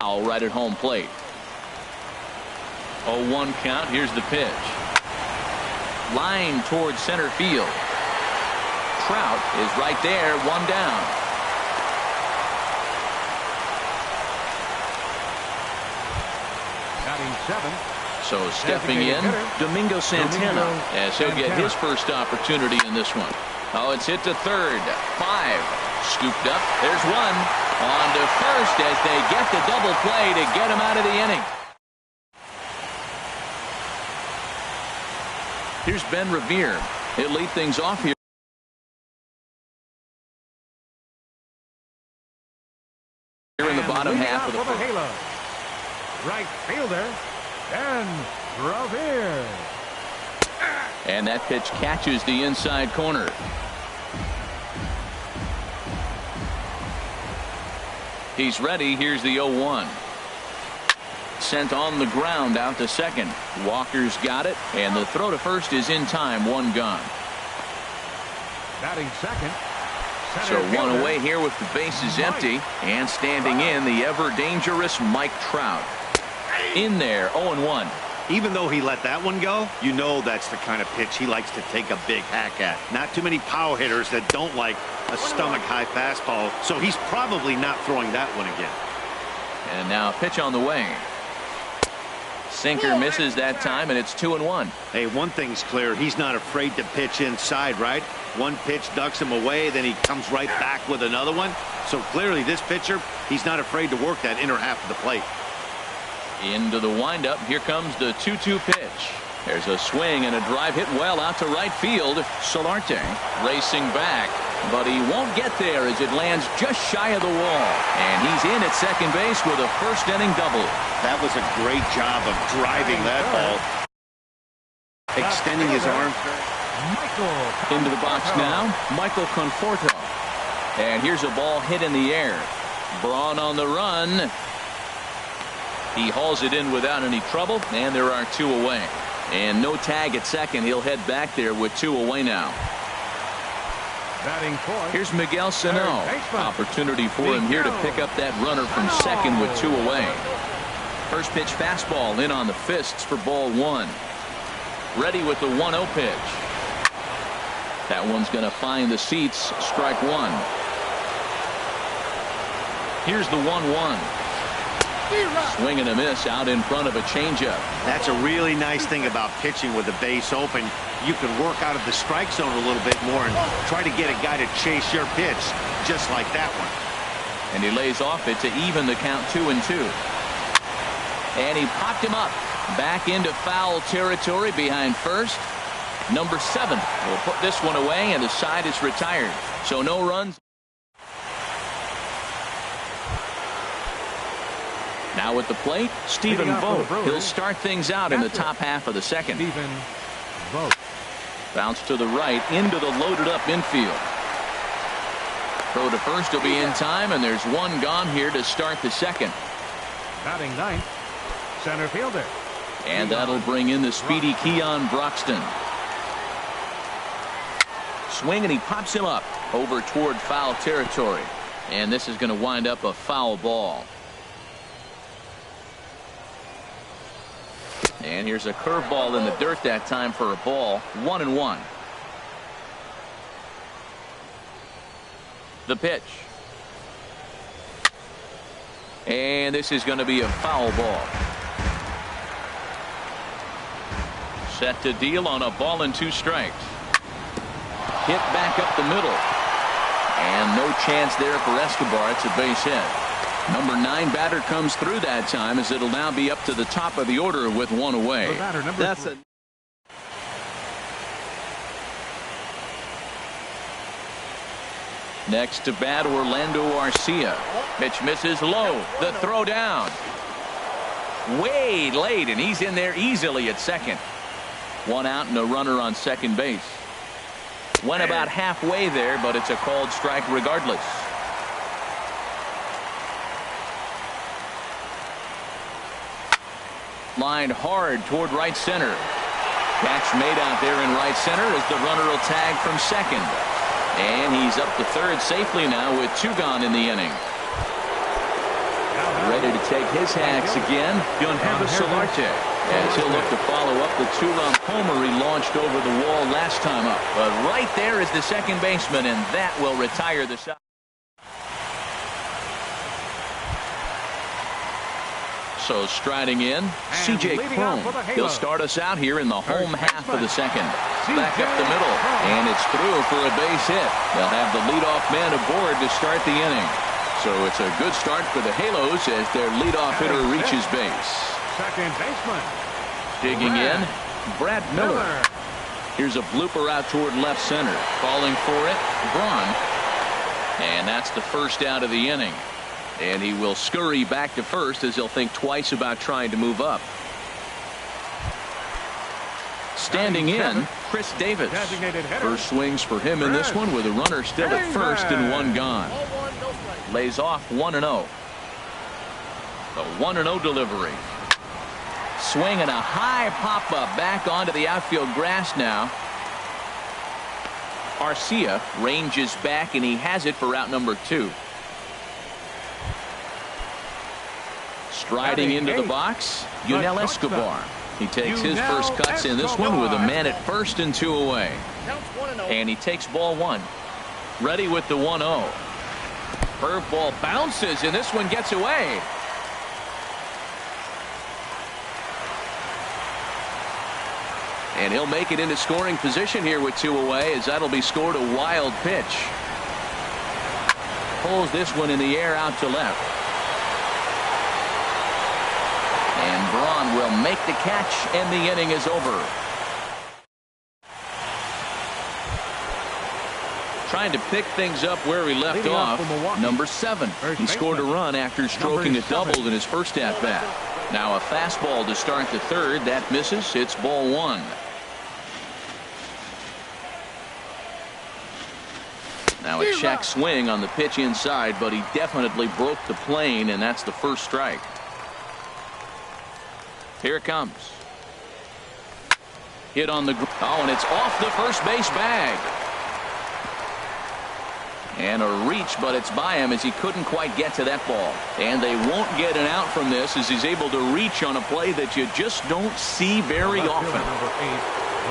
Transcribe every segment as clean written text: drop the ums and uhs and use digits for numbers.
foul right at home plate. 0-1 count. Here's the pitch. Line towards center field. Trout is right there, one down. Batting 7. So stepping in, Domingo Santana, as he'll get his first opportunity in this one. Oh, it's hit to third. 5. Scooped up. There's one. On to first as they get the double play to get him out of the inning. Here's Ben Revere. He'll lead things off here. Here in the bottom half of the halo. Right fielder, Ben Revere. And that pitch catches the inside corner. He's ready. Here's the 0-1. Sent on the ground out to second. Walker's got it, and the throw to first is in time. One gone. Batting second. So one away here with the bases empty, and standing in the ever dangerous Mike Trout. In there, 0-1. Even though he let that one go, you know that's the kind of pitch he likes to take a big hack at. Not too many power hitters that don't like a stomach-high fastball, so he's probably not throwing that one again. And now a pitch on the way. Sinker misses that time, and it's 2-1. Hey, one thing's clear. He's not afraid to pitch inside, right? One pitch ducks him away, then he comes right back with another one. So clearly this pitcher, he's not afraid to work that inner half of the plate. Into the windup. Here comes the 2-2 pitch. There's a swing and a drive hit well out to right field. Solarte racing back, but he won't get there as it lands just shy of the wall. And he's in at second base with a first inning double. That was a great job of driving that ball. Extending his arm. Into the box now, Michael Conforto. And here's a ball hit in the air. Braun on the run. He hauls it in without any trouble, and there are 2 away. And no tag at second. He'll head back there with 2 away now. Batting fourth. Here's Miguel Sano. Opportunity for him here to pick up that runner from second with 2 away. First pitch fastball in on the fists for ball 1. Ready with the 1-0 pitch. That one's going to find the seats. Strike 1. Here's the 1-1. Swing and a miss out in front of a changeup. That's a really nice thing about pitching with the base open. You can work out of the strike zone a little bit more and try to get a guy to chase your pitch just like that one. And he lays off it to even the count 2-2. And he popped him up back into foul territory behind first. Number 7 will put this one away, and the side is retired. So no runs. Now at the plate, Stephen Vogt. He'll start things out in the top half of the second. Stephen Vogt. Bounce to the right into the loaded up infield. Throw to first will be in time, and there's 1 gone here to start the second. Batting 9th, center fielder. And that'll bring in the speedy Keon Broxton. Swing, and he pops him up over toward foul territory. And this is going to wind up a foul ball. And here's a curveball in the dirt that time for a ball. 1-1. The pitch. And this is going to be a foul ball. Set to deal on a ball and 2 strikes. Hit back up the middle. And no chance there for Escobar. It's a base hit. Number 9 batter comes through that time, as it'll now be up to the top of the order with 1 away. That's a next to bat, Orlando Arcia. Pitch misses low. The throw down. Way late, and he's in there easily at second. 1 out and a runner on second base. Went about halfway there, but it's a called strike regardless. Lined hard toward right center. Catch made out there in right center as the runner will tag from second. And he's up to third safely now with 2 gone in the inning. Ready to take his hacks again. Solarte, as he'll look to follow up the two-run homer he launched over the wall last time up. But right there is the second baseman, and that will retire the side. So striding in, C.J. Cron. He'll start us out here in the home half of the second. Back up the middle, and it's through for a base hit. They'll have the leadoff man aboard to start the inning. So it's a good start for the Halos as their leadoff hitter reaches base. Second baseman. Digging in, Brad Miller. Here's a blooper out toward left center. Calling for it, Braun. And that's the first out of the inning. And he will scurry back to first as he'll think twice about trying to move up. Standing in, Chris Davis. First swings for him in this one with a runner still at first and one gone. Lays off 1-0. The 1-0 delivery. Swing and a high pop-up back onto the outfield grass now. Arcia ranges back and he has it for out number 2. Striding into the box, Yunel Escobar. He takes his first cuts in this one with a man at first and 2 away. And he takes ball 1. Ready with the 1-0. Curveball bounces and this one gets away. And he'll make it into scoring position here with 2 away as that'll be scored a wild pitch. Pulls this one in the air out to left. And Braun will make the catch, and the inning is over. Trying to pick things up where he left off. Number 7. He scored a run after stroking a double in his first at-bat. Now a fastball to start the third. That misses. It's ball 1. Now a check swing on the pitch inside, but he definitely broke the plane, and that's the first strike. Here it comes. Hit on the and it's off the first base bag. And a reach, but it's by him as he couldn't quite get to that ball. And they won't get an out from this as he's able to reach on a play that you just don't see very often. Number 8,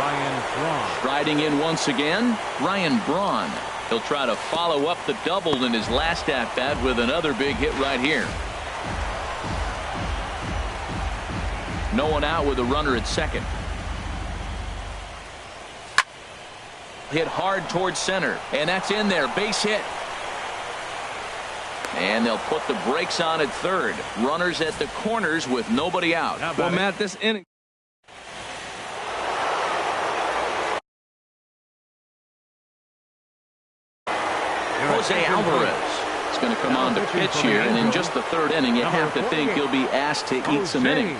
Ryan Braun. Striding in once again, Ryan Braun. He'll try to follow up the double in his last at-bat with another big hit right here. No one out with a runner at second. Hit hard towards center, and that's in there. Base hit. And they'll put the brakes on at third. Runners at the corners with nobody out. Well, Matt, this inning. Jose Alvarez is going to come on to pitch here, and in just the third inning, you have to think he'll be asked to eat some innings.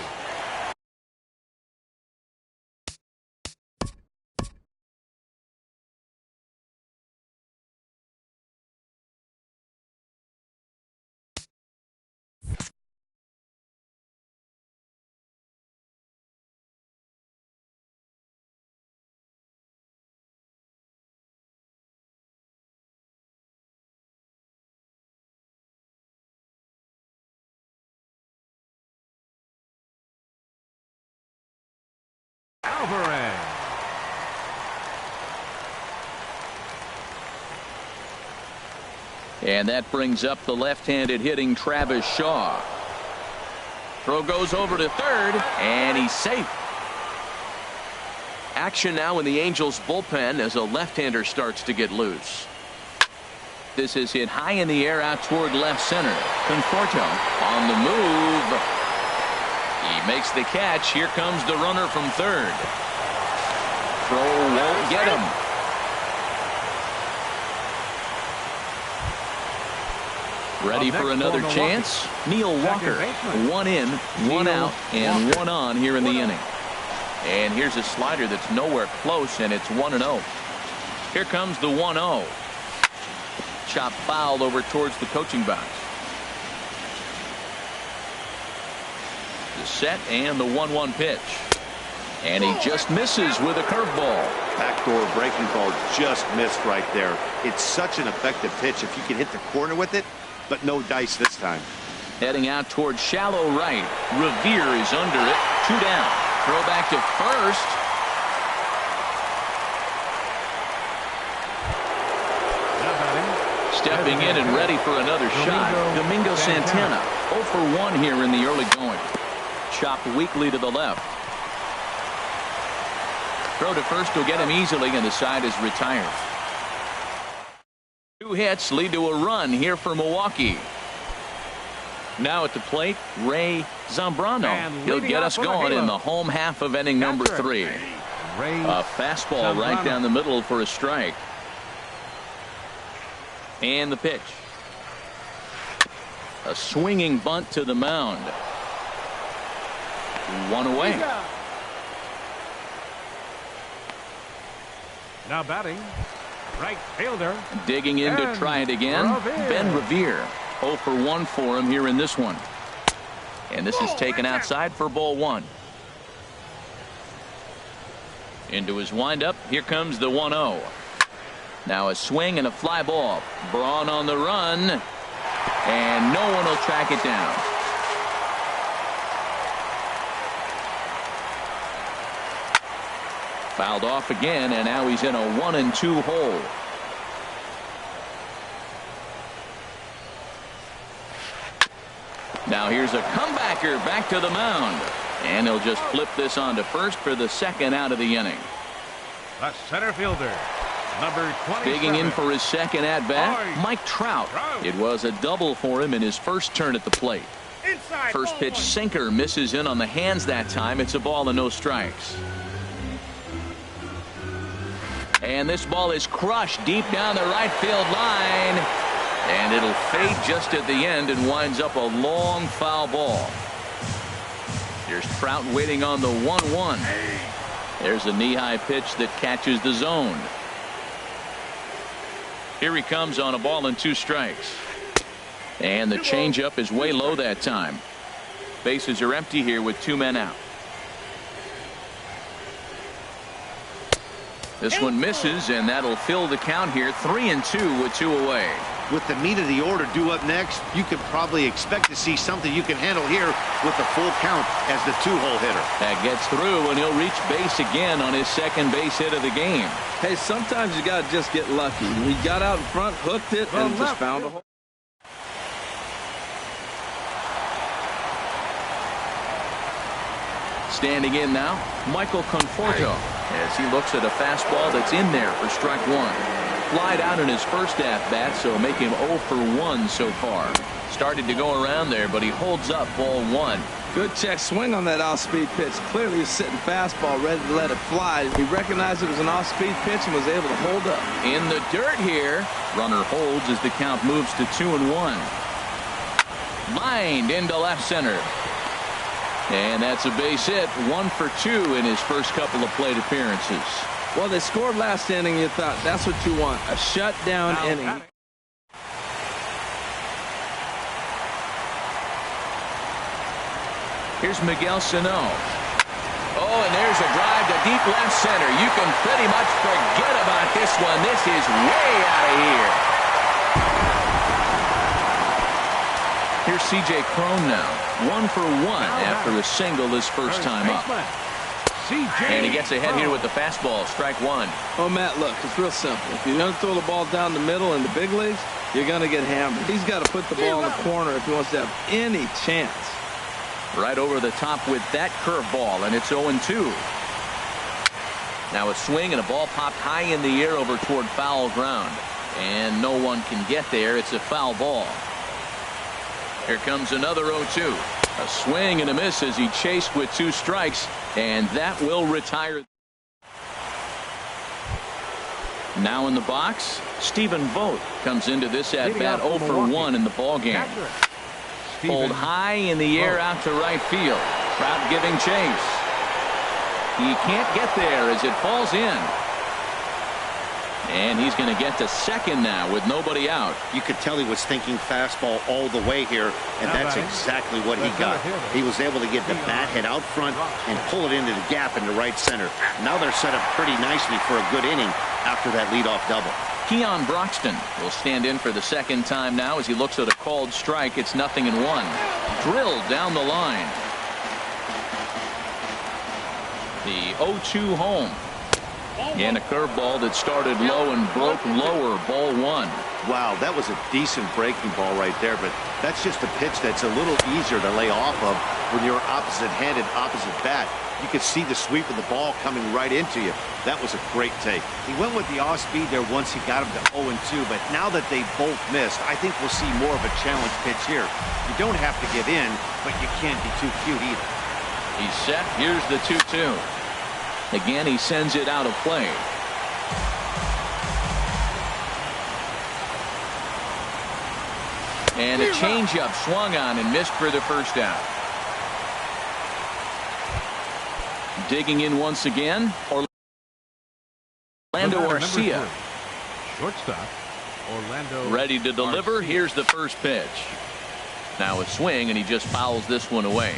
Alvarez. And that brings up the left-handed hitting Travis Shaw. Throw goes over to third, and he's safe. Action now in the Angels bullpen as a left-hander starts to get loose. This is hit high in the air out toward left center. Conforto on the move. He makes the catch. Here comes the runner from third. Throw won't get him. Ready for another chance. Neil Walker. 1 in, 1 out, and 1 on here in the inning. And here's a slider that's nowhere close, and it's 1-0. Here comes the 1-0. Chop foul over towards the coaching box. The set and the 1-1 pitch. And he just misses with a curveball. Backdoor breaking ball just missed right there. It's such an effective pitch if you can hit the corner with it, but no dice this time. Heading out towards shallow right. Revere is under it. 2 down. Throw back to first. Stepping in and ready for another shot. Domingo Santana. 0 for 1 here in the early going. Chopped weakly to the left. Throw to first will get him easily, and the side is retired. 2 hits lead to a run here for Milwaukee. Now at the plate, Ray Zambrano. He'll get us going in the home half of inning number 3. A fastball right down the middle for a strike. And the pitch. A swinging bunt to the mound. 1 away. Now batting, right fielder. Digging in to try it again. Ben Revere. 0 for 1 for him here in this one. And this is taken outside for ball 1. Into his windup. Here comes the 1-0. Now a swing and a fly ball. Braun on the run. And no one will track it down. Fouled off again, and now he's in a 1-2 hole. Now here's a comebacker back to the mound. And he'll just flip this on to first for the second out of the inning. The center fielder, number 27. Digging in for his second at-bat, Mike Trout. It was a double for him in his first turn at the plate. First pitch sinker misses in on the hands that time. It's a ball and no strikes. And this ball is crushed deep down the right field line. And it'll fade just at the end and winds up a long foul ball. Here's Trout waiting on the 1-1. There's a knee-high pitch that catches the zone. Here he comes on a ball and 2 strikes. And the changeup is way low that time. Bases are empty here with 2 men out. This one misses, and that'll fill the count here. 3-2 with 2 away. With the meat of the order due up next, you could probably expect to see something you can handle here with the full count as the 2-hole hitter. That gets through, and he'll reach base again on his second base hit of the game. Hey, sometimes you got to just get lucky. He got out in front, hooked it, and just found a hole. Standing in now, Michael Conforto, as he looks at a fastball that's in there for strike 1. Flied out in his first at-bat, so make him 0 for 1 so far. Started to go around there, but he holds up ball 1. Good check swing on that off-speed pitch. Clearly he's sitting fastball, ready to let it fly. He recognized it was an off-speed pitch and was able to hold up. In the dirt here. Runner holds as the count moves to 2-1. Lined into left center. And that's a base hit. 1 for 2 in his first couple of plate appearances. Well, they scored last inning. You thought that's what you want, a shutdown inning. Here's Miguel Sano. Oh, and there's a drive to deep left center. You can pretty much forget about this one. This is way out of here. Here's C.J. Cron now. 1 for 1 after a single his first time up. And he gets ahead here with the fastball. Strike 1. Oh, Matt, look, it's real simple. If you don't throw the ball down the middle in the big leagues, you're going to get hammered. He's got to put the ball in the corner if he wants to have any chance. Right over the top with that curveball, and it's 0-2. Now a swing and a ball popped high in the air over toward foul ground. And no one can get there. It's a foul ball. Here comes another 0-2. A swing and a miss as he chased with 2 strikes, and that will retire. Now in the box, Stephen Vogt comes into this at-bat 0 for 1 in the ballgame. Pulled high in the air out to right field. Trout giving chase. He can't get there as it falls in. And he's going to get to second now with nobody out. You could tell he was thinking fastball all the way here, and that's exactly what he got. He was able to get the bat head out front and pull it into the gap into right center. Now they're set up pretty nicely for a good inning after that leadoff double. Keon Broxton will stand in for the second time now as he looks at a called strike. It's 0-1. Drilled down the line. The 0-2 home. And a curveball that started low and broke lower. Ball 1. Wow, that was a decent breaking ball right there, but that's just a pitch that's a little easier to lay off of when you're opposite-handed, opposite bat. You could see the sweep of the ball coming right into you. That was a great take. He went with the off-speed there once he got him to 0-2, but now that they both missed, I think we'll see more of a challenge pitch here. You don't have to give in, but you can't be too cute either. He's set. Here's the 2-2. Again, he sends it out of play. And a changeup swung on and missed for the first out. Digging in once again, Orlando Arcia. Shortstop, Orlando. Ready to deliver. Here's the first pitch. Now a swing, and he just fouls this one away.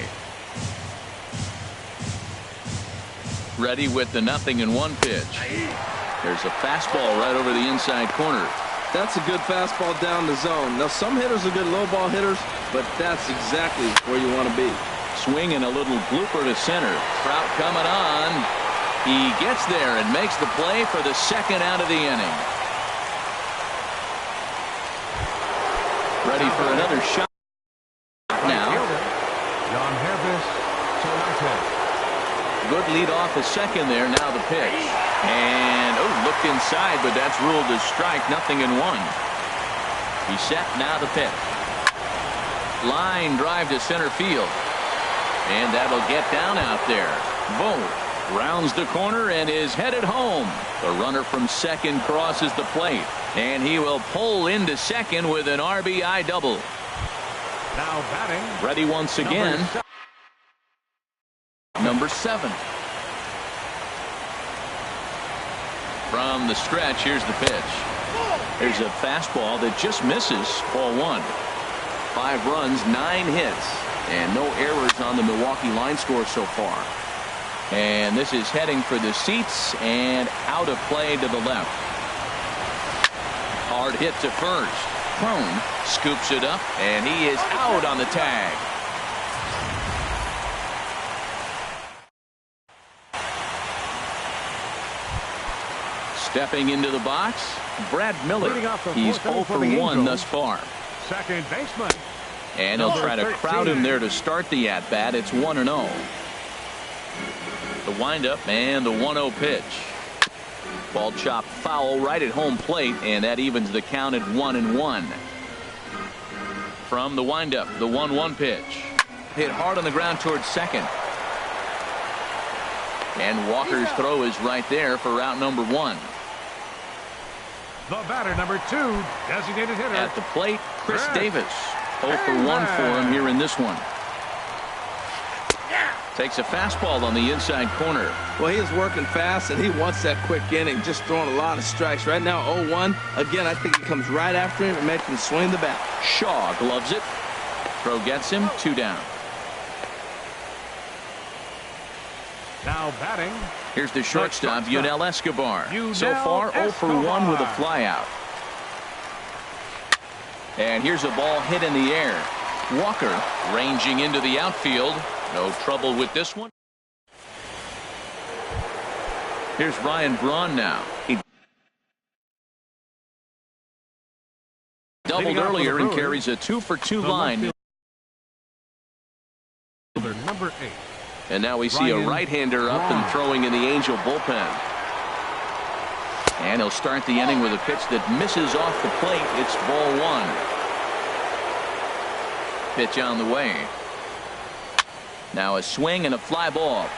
Ready with the 0-1 pitch. There's a fastball right over the inside corner. That's a good fastball down the zone. Now, some hitters are good low ball hitters, but that's exactly where you want to be. Swing and a little blooper to center. Trout coming on. He gets there and makes the play for the second out of the inning. Ready for another shot now. Good lead off a second there. Now the pitch. And, looked inside, but that's ruled as strike. 0-1. He's set. Now the pitch. Line drive to center field. And that'll get down out there. Boom. Rounds the corner and is headed home. The runner from second crosses the plate. And he will pull into second with an RBI double. Now batting. Ready once again. Number 7. From the stretch, here's the pitch. There's a fastball that just misses. Ball 1. 5 runs, 9 hits, and no errors on the Milwaukee line score so far. And this is heading for the seats and out of play to the left. Hard hit to first. Crone scoops it up, and he is out on the tag. Stepping into the box, Brad Miller. He's 0 for 1 thus far. Second baseman. And he'll try to crowd him there to start the at-bat. It's 1-0. The windup and the 1-0 pitch. Ball chopped foul right at home plate, and that evens the count at 1-1. From the windup, the 1-1 pitch. Hit hard on the ground towards second. And Walker's throw is right there for route number 1. The batter, number 2, designated hitter. At the plate, Chris Davis. 0 for 1 for him here in this one. Takes a fastball on the inside corner. Well, he is working fast, and he wants that quick inning, just throwing a lot of strikes. Right now, 0-1. Again, I think he comes right after him and makes him swing the bat. Shaw gloves it. Throw gets him. 2 down. Now batting. Here's the shortstop, Yunel Escobar. So far, 0 for 1 with a flyout. And here's a ball hit in the air. Walker ranging into the outfield. No trouble with this one. Here's Ryan Braun now. He doubled earlier and carries a 2 for 2 line. Number 8. And now we see a right-hander up and throwing in the Angel bullpen. And he'll start the inning with a pitch that misses off the plate. It's ball 1. Pitch on the way. Now a swing and a fly ball.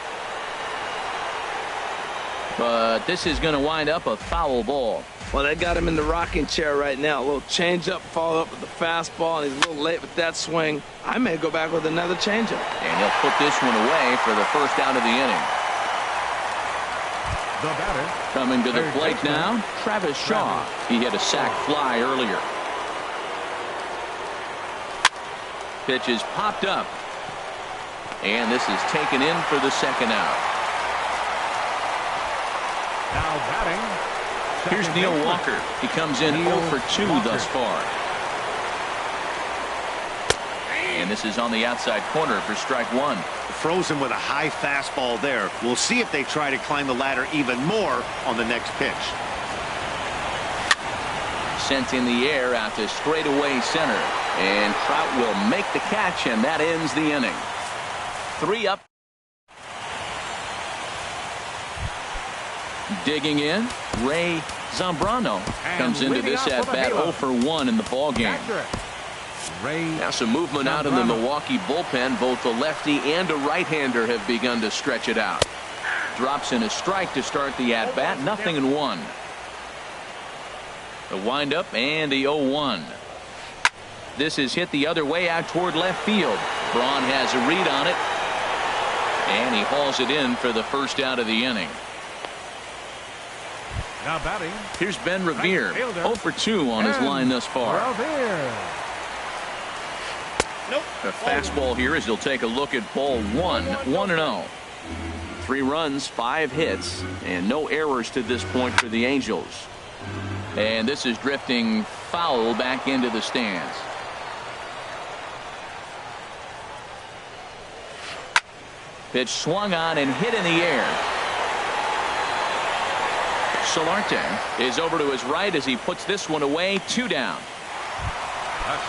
But this is going to wind up a foul ball. Well, they got him in the rocking chair right now. A little changeup, followed up with the fastball, and he's a little late with that swing. I may go back with another changeup. And he'll put this one away for the first out of the inning. The batter. Coming to the plate now, Travis Shaw. He hit a sac fly earlier. Pitch is popped up. And this is taken in for the second out. Now batting. Here's Neil Walker. He comes in 0 for 2 thus far. And this is on the outside corner for strike one. Frozen with a high fastball there. We'll see if they try to climb the ladder even more on the next pitch. Sent in the air out to straightaway center. And Trout will make the catch, and that ends the inning. 3 up. Digging in, Ray Zambrano comes into this at-bat 0 for 1 in the ballgame. Now some movement out in the Milwaukee bullpen. Both the lefty and a right-hander have begun to stretch it out. Drops in a strike to start the at-bat. 0-1. The windup and the 0-1. This is hit the other way out toward left field. Braun has a read on it. And he hauls it in for the first out of the inning. Now batting. Here's Ben Revere. 0 for 2 on his line thus far. Nope. A fastball here as he'll take a look at ball 1. 1-0. 3 runs, 5 hits, and no errors to this point for the Angels. And this is drifting foul back into the stands. Pitch swung on and hit in the air. Solarte is over to his right as he puts this one away. 2 down.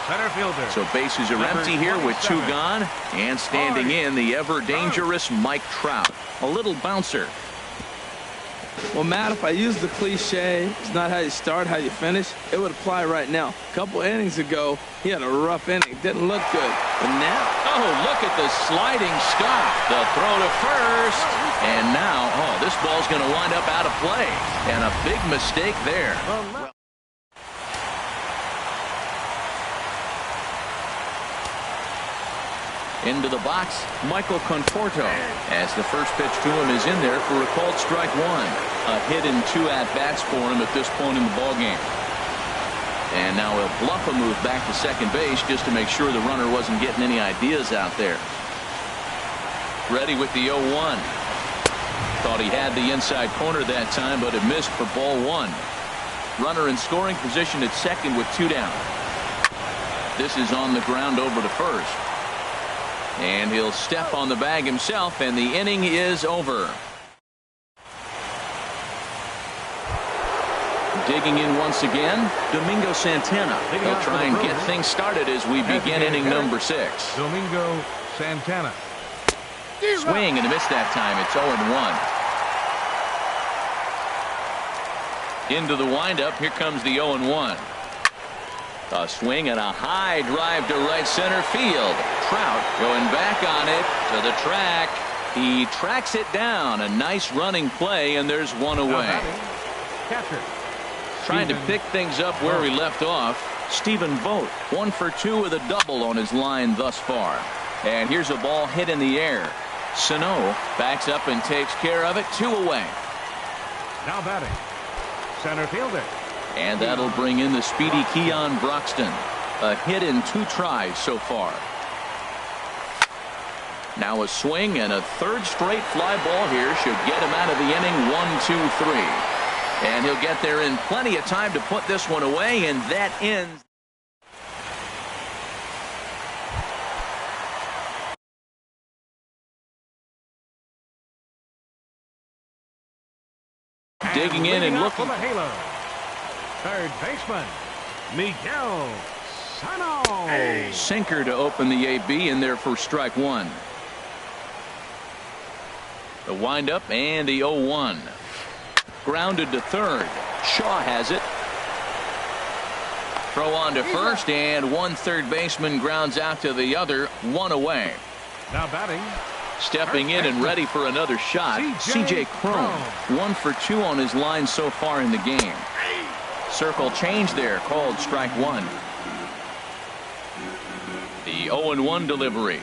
Center fielder. So bases are empty here with 2 gone. And standing in, the ever-dangerous Mike Trout. A little bouncer. Well, Matt, if I use the cliche, it's not how you start, how you finish, it would apply right now. A couple innings ago, he had a rough inning. Didn't look good. But now... Oh, look at the sliding stop. The throw to first. And now, this ball's going to wind up out of play. And a big mistake there. Into the box, Michael Conforto, as the first pitch to him is in there for a called strike one. A hit in 2 at-bats for him at this point in the ballgame. And now he'll bluff a move back to second base just to make sure the runner wasn't getting any ideas out there. Ready with the 0-1. Thought he had the inside corner that time, but it missed for ball 1. Runner in scoring position at second with 2 down. This is on the ground over to first. And he'll step on the bag himself, and the inning is over. Digging in once again, Domingo Santana. He'll try and get things started as we begin inning number 6. Domingo Santana. Swing and a miss that time. It's 0-1. Into the windup. Here comes the 0-1. A swing and a high drive to right center field. Trout going back on it to the track. He tracks it down. A nice running play, and there's one away. Catcher. Trying to pick things up where he left off. Stephen Vogt, 1 for 2 with a double on his line thus far. And here's a ball hit in the air. Sano backs up and takes care of it. 2 away. Now batting, center fielder. And that'll bring in the speedy Keon Broxton. A hit in 2 tries so far. Now a swing and a third straight fly ball here should get him out of the inning. 1-2-3. And he'll get there in plenty of time to put this one away, and that ends. Digging in and looking. Third baseman, Miguel Sano. Sinker to open the AB in there for strike one. The windup and the 0-1. Grounded to third. Shaw has it. Throw on to first, and one third baseman grounds out to the other. 1 away. Now batting. Stepping in and ready for another shot, C.J. Cron. 1 for 2 on his line so far in the game. Circle change there, called strike one. The 0-1 delivery.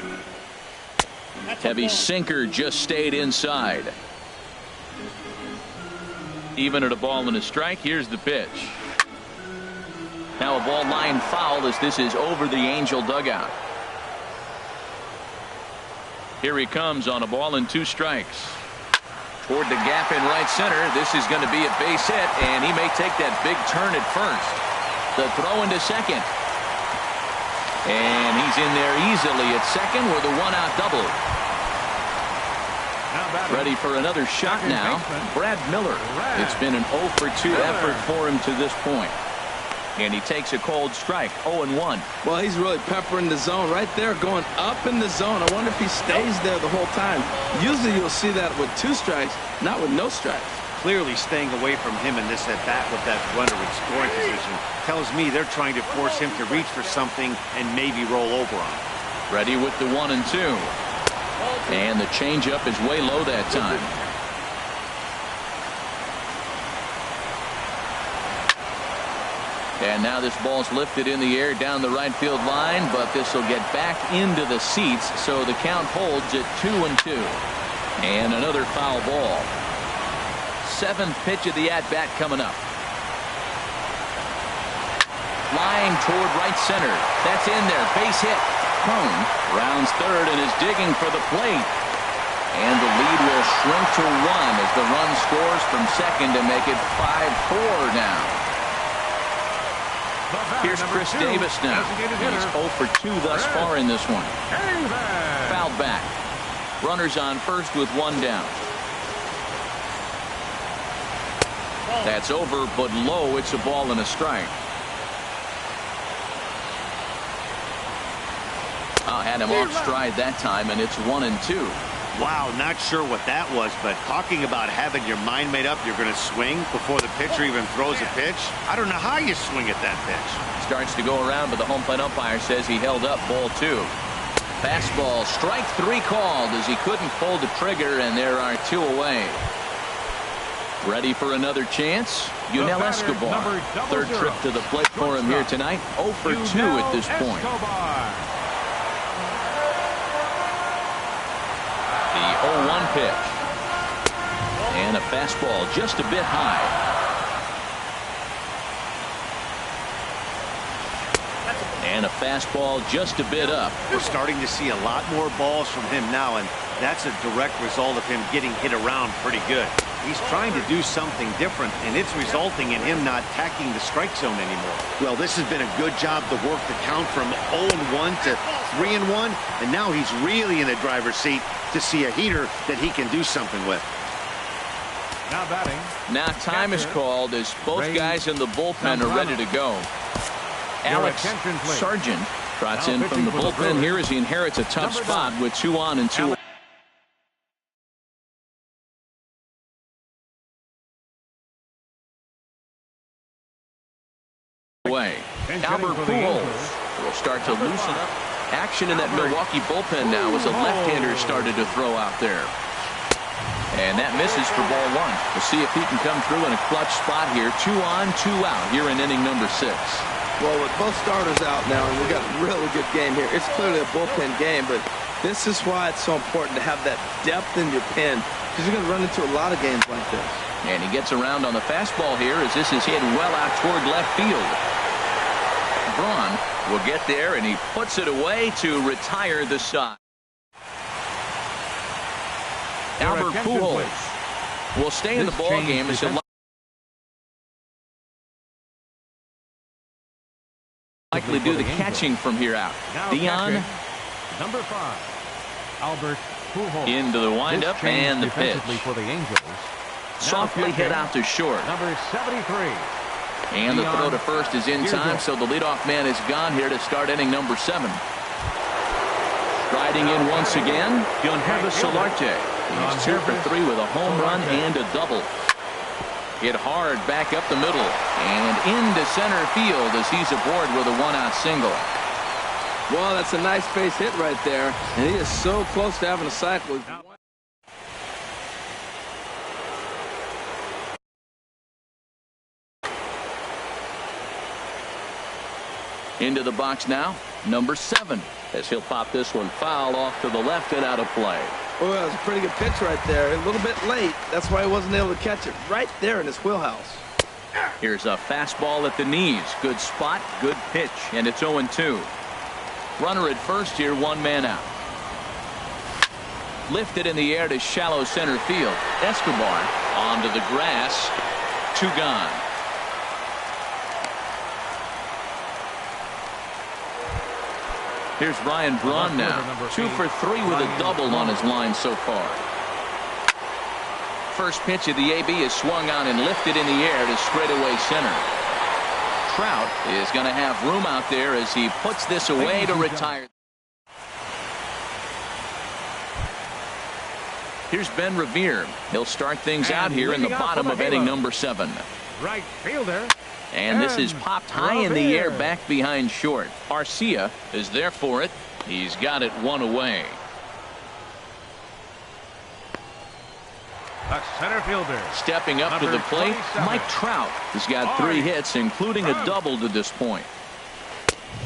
Heavy sinker just stayed inside. Even at a ball and a strike. Here's the pitch. Now a ball line foul as this is over the Angel dugout. Here he comes on a ball and 2 strikes. Toward the gap in right center. This is going to be a base hit, and he may take that big turn at first. The throw into second. And he's in there easily at second with a one-out double. Ready for another shot now. Brad Miller. It's been an 0 for 2 effort for him to this point. And he takes a cold strike, 0-1. Well, he's really peppering the zone right there, going up in the zone. I wonder if he stays there the whole time. Usually you'll see that with 2 strikes, not with no strikes. Clearly staying away from him in this at-bat with that runner in scoring position tells me they're trying to force him to reach for something and maybe roll over on him. Ready with the 1 and 2. And the changeup is way low that time. And now this ball's lifted in the air down the right field line, but this will get back into the seats, so the count holds at 2-2. And another foul ball. 7th pitch of the at-bat coming up. Flying toward right center. That's in there. Base hit. Cone rounds third and is digging for the plate. And the lead will shrink to 1 as the run scores from second to make it 5-4 now. Here's Chris Davis now. He's 0 for 2 thus far in this one. Fouled back. Runners on first with 1 down. That's over, but low. It's a ball and a strike. Had him off stride that time, and it's 1 and 2. Wow, not sure what that was, but talking about having your mind made up you're going to swing before the pitcher even throws a pitch. I don't know how you swing at that pitch. Starts to go around, but the home plate umpire says he held up ball 2. Fastball, strike 3 called as he couldn't pull the trigger, and there are 2 away. Ready for another chance? Yunel Escobar. 3rd trip to the plate for him here tonight. 0 for 2 at this point. The 0-1 pitch. And a fastball just a bit high. And a fastball just a bit up. We're starting to see a lot more balls from him now, and that's a direct result of him getting hit around pretty good. He's trying to do something different, and it's resulting in him not attacking the strike zone anymore. Well, this has been a good job to work the count from 0-1 to 3-1, and now he's really in the driver's seat to see a heater that he can do something with. Now batting. Now time is called as both guys in the bullpen are ready to go. Alex Sargent trots in from the bullpen here as he inherits a tough spot with 2 on and 2 away. Albert Pujols will start to loosen up. Action in that Milwaukee bullpen now as a left-hander started to throw out there. And that misses for ball 1. We'll see if he can come through in a clutch spot here. 2 on, 2 out here in inning number 6. Well, with both starters out now, and we got a really good game here. It's clearly a bullpen game, but this is why it's so important to have that depth in your pen, because you're going to run into a lot of games like this. And he gets around on the fastball here as this is hit well out toward left field. Braun will get there, and he puts it away to retire the side. Albert Pujols will stay in the ball game as he'll likely do the catching from here out. Dion Number 5, Albert Pujols. into the windup and the pitch. For the Angels. Softly hit out to short. Number 73. And the throw to first is in time, so the leadoff man is gone here to start inning number 7. Striding in once again, Yunel Solarte. He's 2 for 3 with a home run and a double. Hit hard back up the middle and into center field as he's aboard with a 1-out single. Well, that's a nice base hit right there, and he is so close to having a cycle. Into the box now, number 7, as he'll pop this one foul off to the left and out of play. Oh, that was a pretty good pitch right there. A little bit late. That's why he wasn't able to catch it right there in his wheelhouse. Here's a fastball at the knees. Good spot, good pitch, and it's 0-2. Runner at first here, 1 man out. Lifted in the air to shallow center field. Escobar onto the grass. 2 gone. Here's Ryan Braun now. 2 for 3 with a double on his line so far. First pitch of the AB is swung on and lifted in the air to straightaway center. Trout is going to have room out there as he puts this away to retire. Here's Ben Revere. He'll start things out here in the bottom of inning number 7. Right fielder. And this is popped high in the air back behind short. Arcia is there for it. He's got it 1 away. The center fielder. Stepping up to the plate, 27. Mike Trout has got 3 hits, including a double to this point.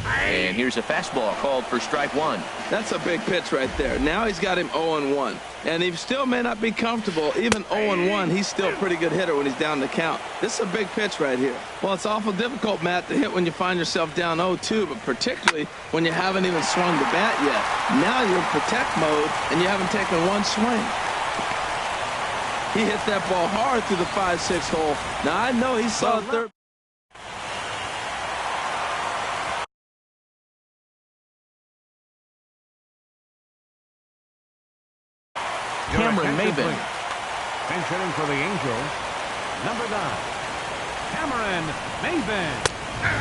And here's a fastball called for strike 1. That's a big pitch right there. Now he's got him 0-1. And he still may not be comfortable. Even 0-1, he's still a pretty good hitter when he's down the count. This is a big pitch right here. Well, it's awful difficult, Matt, to hit when you find yourself down 0-2, but particularly when you haven't even swung the bat yet. Now you're in protect mode, and you haven't taken 1 swing. He hit that ball hard through the 5-6 hole. Now, I know he saw it third. Cameron Maybin. Pinch hitting for the Angels. Number 9, Cameron Maybin.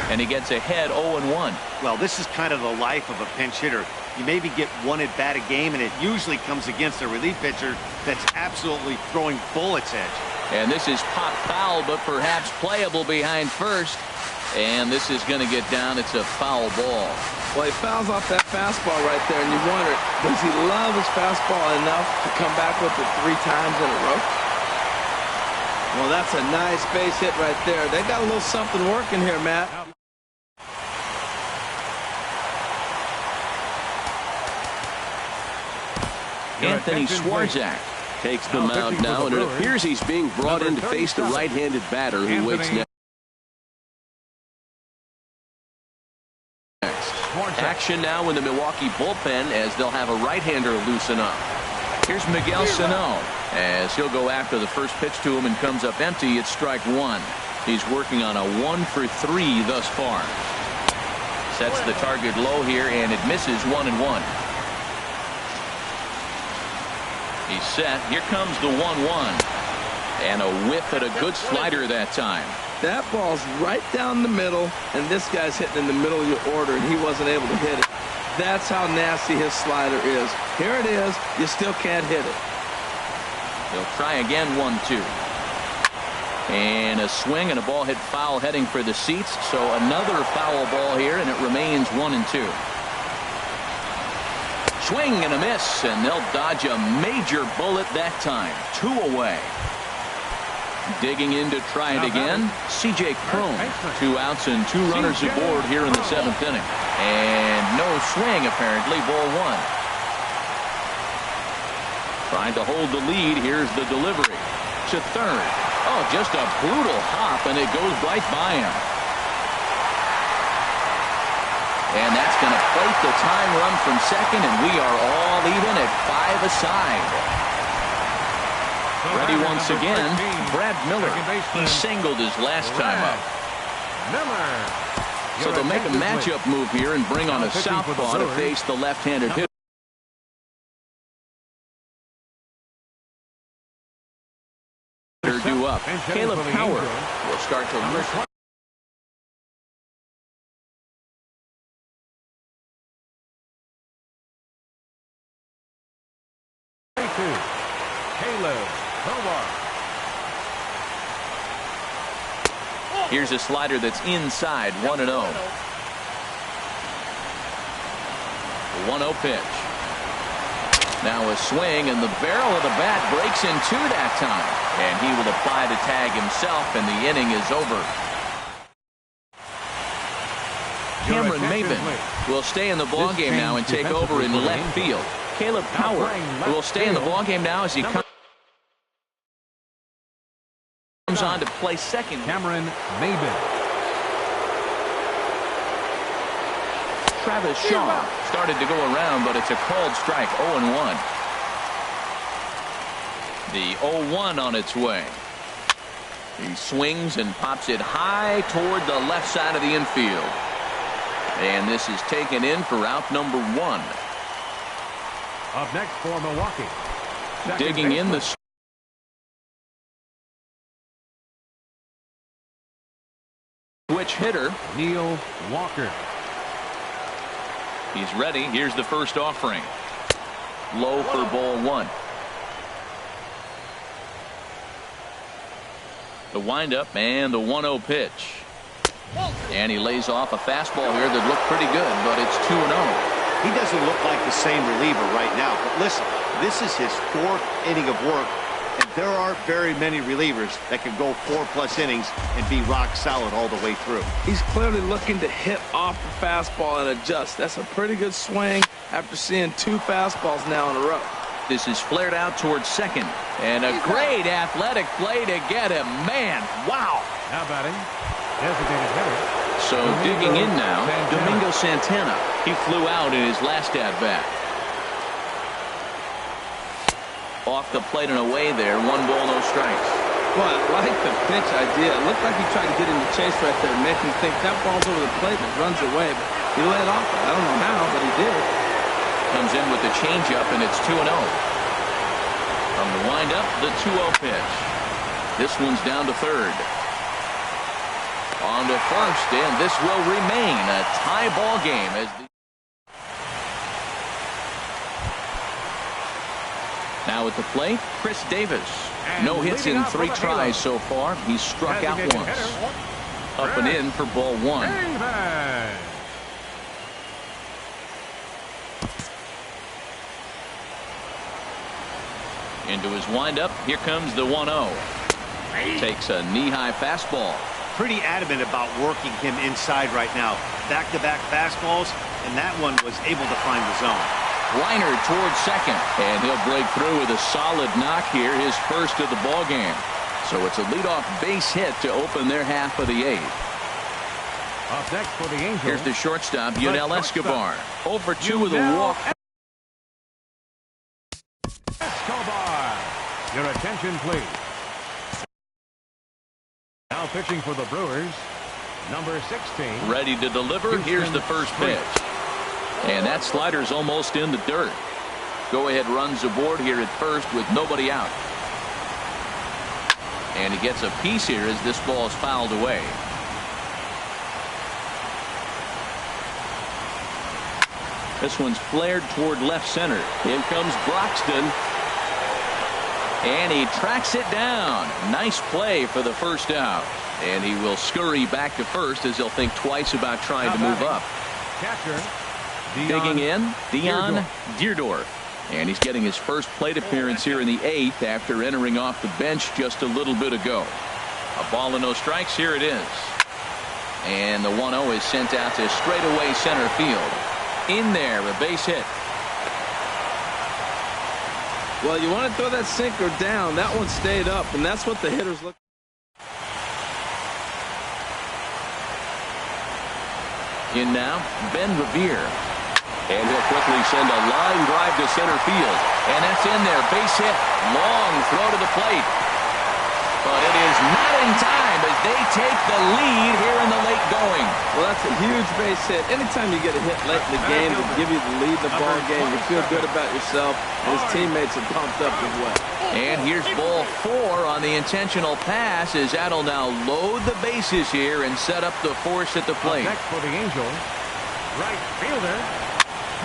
And he gets ahead 0-1. Well, this is kind of the life of a pinch hitter. You maybe get 1 at bat a game, and it usually comes against a relief pitcher that's absolutely throwing bullets at you. And this is popped foul, but perhaps playable behind first. And this is going to get down. It's a foul ball. Well, he fouls off that fastball right there, and you wonder, does he love his fastball enough to come back with it 3 times in a row? Well, that's a nice base hit right there. They got a little something working here, Matt. Anthony Swarzak takes the mound now, and it appears he's being brought in to face the right-handed batter who waits next. Action now in the Milwaukee bullpen as they'll have a right-hander loosen up. Here's Miguel Sano as he'll go after the first pitch to him and comes up empty. It's strike 1. He's working on a 1 for 3 thus far. Sets the target low here, and it misses 1-1. He's set. Here comes the 1-1. And a whiff at a good slider that time. That ball's right down the middle, and this guy's hitting in the middle of your order, and he wasn't able to hit it. That's how nasty his slider is. Here it is. You still can't hit it. He'll try again, 1-2. And a swing and a ball hit foul heading for the seats. So another foul ball here, and it remains 1-2. Swing and a miss, and they'll dodge a major bullet that time. 2 away. Digging in to try it again. C.J. Cron. 2 outs and 2 runners aboard here in the 7th inning. And no swing, apparently. Ball 1. Trying to hold the lead. Here's the delivery to third. Oh, just a brutal hop, and it goes right by him. And that's going to plate the time run from second, and we are all even at 5 aside. Ready once again, Brad Miller. He singled his last time up. So they'll make a matchup move here and bring on a southpaw to face the left-handed hitter. Due up. Caleb Power will start to look. Here's a slider that's inside, 1-0. 1-0 pitch. Now a swing, and the barrel of the bat breaks in 2 that time. And he will apply the tag himself, and the inning is over. Cameron Maybin will stay in the ballgame now and take over in left field. Caleb Power will stay in the ballgame now as he comes on to play second. Cameron Maybin. Travis Shaw started to go around, but it's a called strike. 0-1. The 0-1 on its way. He swings and pops it high toward the left side of the infield. And this is taken in for out number 1. Up next for Milwaukee. Digging in the switch hitter, Neil Walker. He's ready. Here's the first offering. Low for ball 1. The windup and the 1-0 pitch. And he lays off a fastball here that looked pretty good, but it's 2-0. He doesn't look like the same reliever right now, but listen, this is his 4th inning of work, and there aren't very many relievers that can go 4+ innings and be rock solid all the way through. He's clearly looking to hit off the fastball and adjust. That's a pretty good swing after seeing 2 fastballs now in a row. This is flared out towards second, and a great athletic play to get him. Man, wow. Now batting, designated hitter. So digging in now, Domingo Santana. He flew out in his last at-bat. Off the plate and away there, 1 ball, no strikes. Well, I like the pitch idea. It looked like he tried to get him to chase right there, make him think that ball's over the plate and it runs away. But he let off it. I don't know how, but he did. Comes in with the changeup, and it's 2-0. From the windup, the 2-0 pitch. This one's down to third. On to first, and this will remain a tie ball game as the now at the plate, Chris Davis. No hits in 3 tries so far. He's struck out once. Up and in for ball 1. Into his windup. Here comes the 1-0. Takes a knee-high fastball. Pretty adamant about working him inside right now. Back-to-back fastballs, and that one was able to find the zone. Liner towards second, and he'll break through with a solid knock here, his first of the ball game. So it's a leadoff base hit to open their half of the 8th. Up next for the Angels. Here's the shortstop, Yunel Escobar. 0 for 2 with a walk. Escobar. Your attention, please. Now pitching for the Brewers, number 16. Ready to deliver. Here's the first pitch. And that slider's almost in the dirt. Go-ahead runs aboard here at first with nobody out. And he gets a piece here as this ball is fouled away. This one's flared toward left center. In comes Broxton. And he tracks it down. Nice play for the first out. And he will scurry back to first as he'll think twice about trying to move up. Catcher. Digging in, Dion Deerdorf. And he's getting his first plate appearance here in the 8th after entering off the bench just a little bit ago. A ball and no strikes. Here it is. And the 1-0 is sent out to straightaway center field. In there, a base hit. Well, you want to throw that sinker down. That one stayed up, and that's what the hitters look. In now, Ben Revere. And he'll quickly send a line drive to center field. And that's in there. Base hit. Long throw to the plate. But it is not in time as they take the lead here in the late going. Well, that's a huge base hit. Anytime you get a hit late in the game to give you the lead in the ball game, you feel good about yourself, and his teammates are pumped up as well. And here's ball 4 on the intentional pass as that'll now load the bases here and set up the force at the plate. Next for the Angels, right fielder,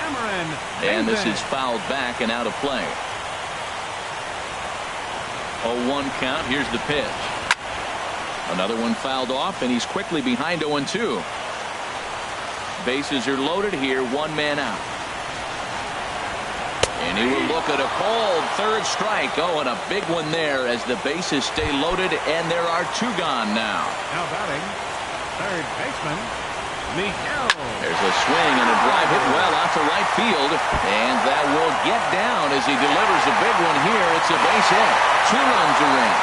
Cameron. And this is fouled back and out of play. 0-1 count. Here's the pitch. Another one fouled off, and he's quickly behind 0-2. Bases are loaded here. 1 man out. And he will look at a cold third strike. Oh, and a big one there as the bases stay loaded, and there are 2 gone now. Now batting, third baseman, Miguel. There's a swing and a drive hit well out to right field, and that will get down as he delivers a big one here. It's a base hit. 2 runs are in.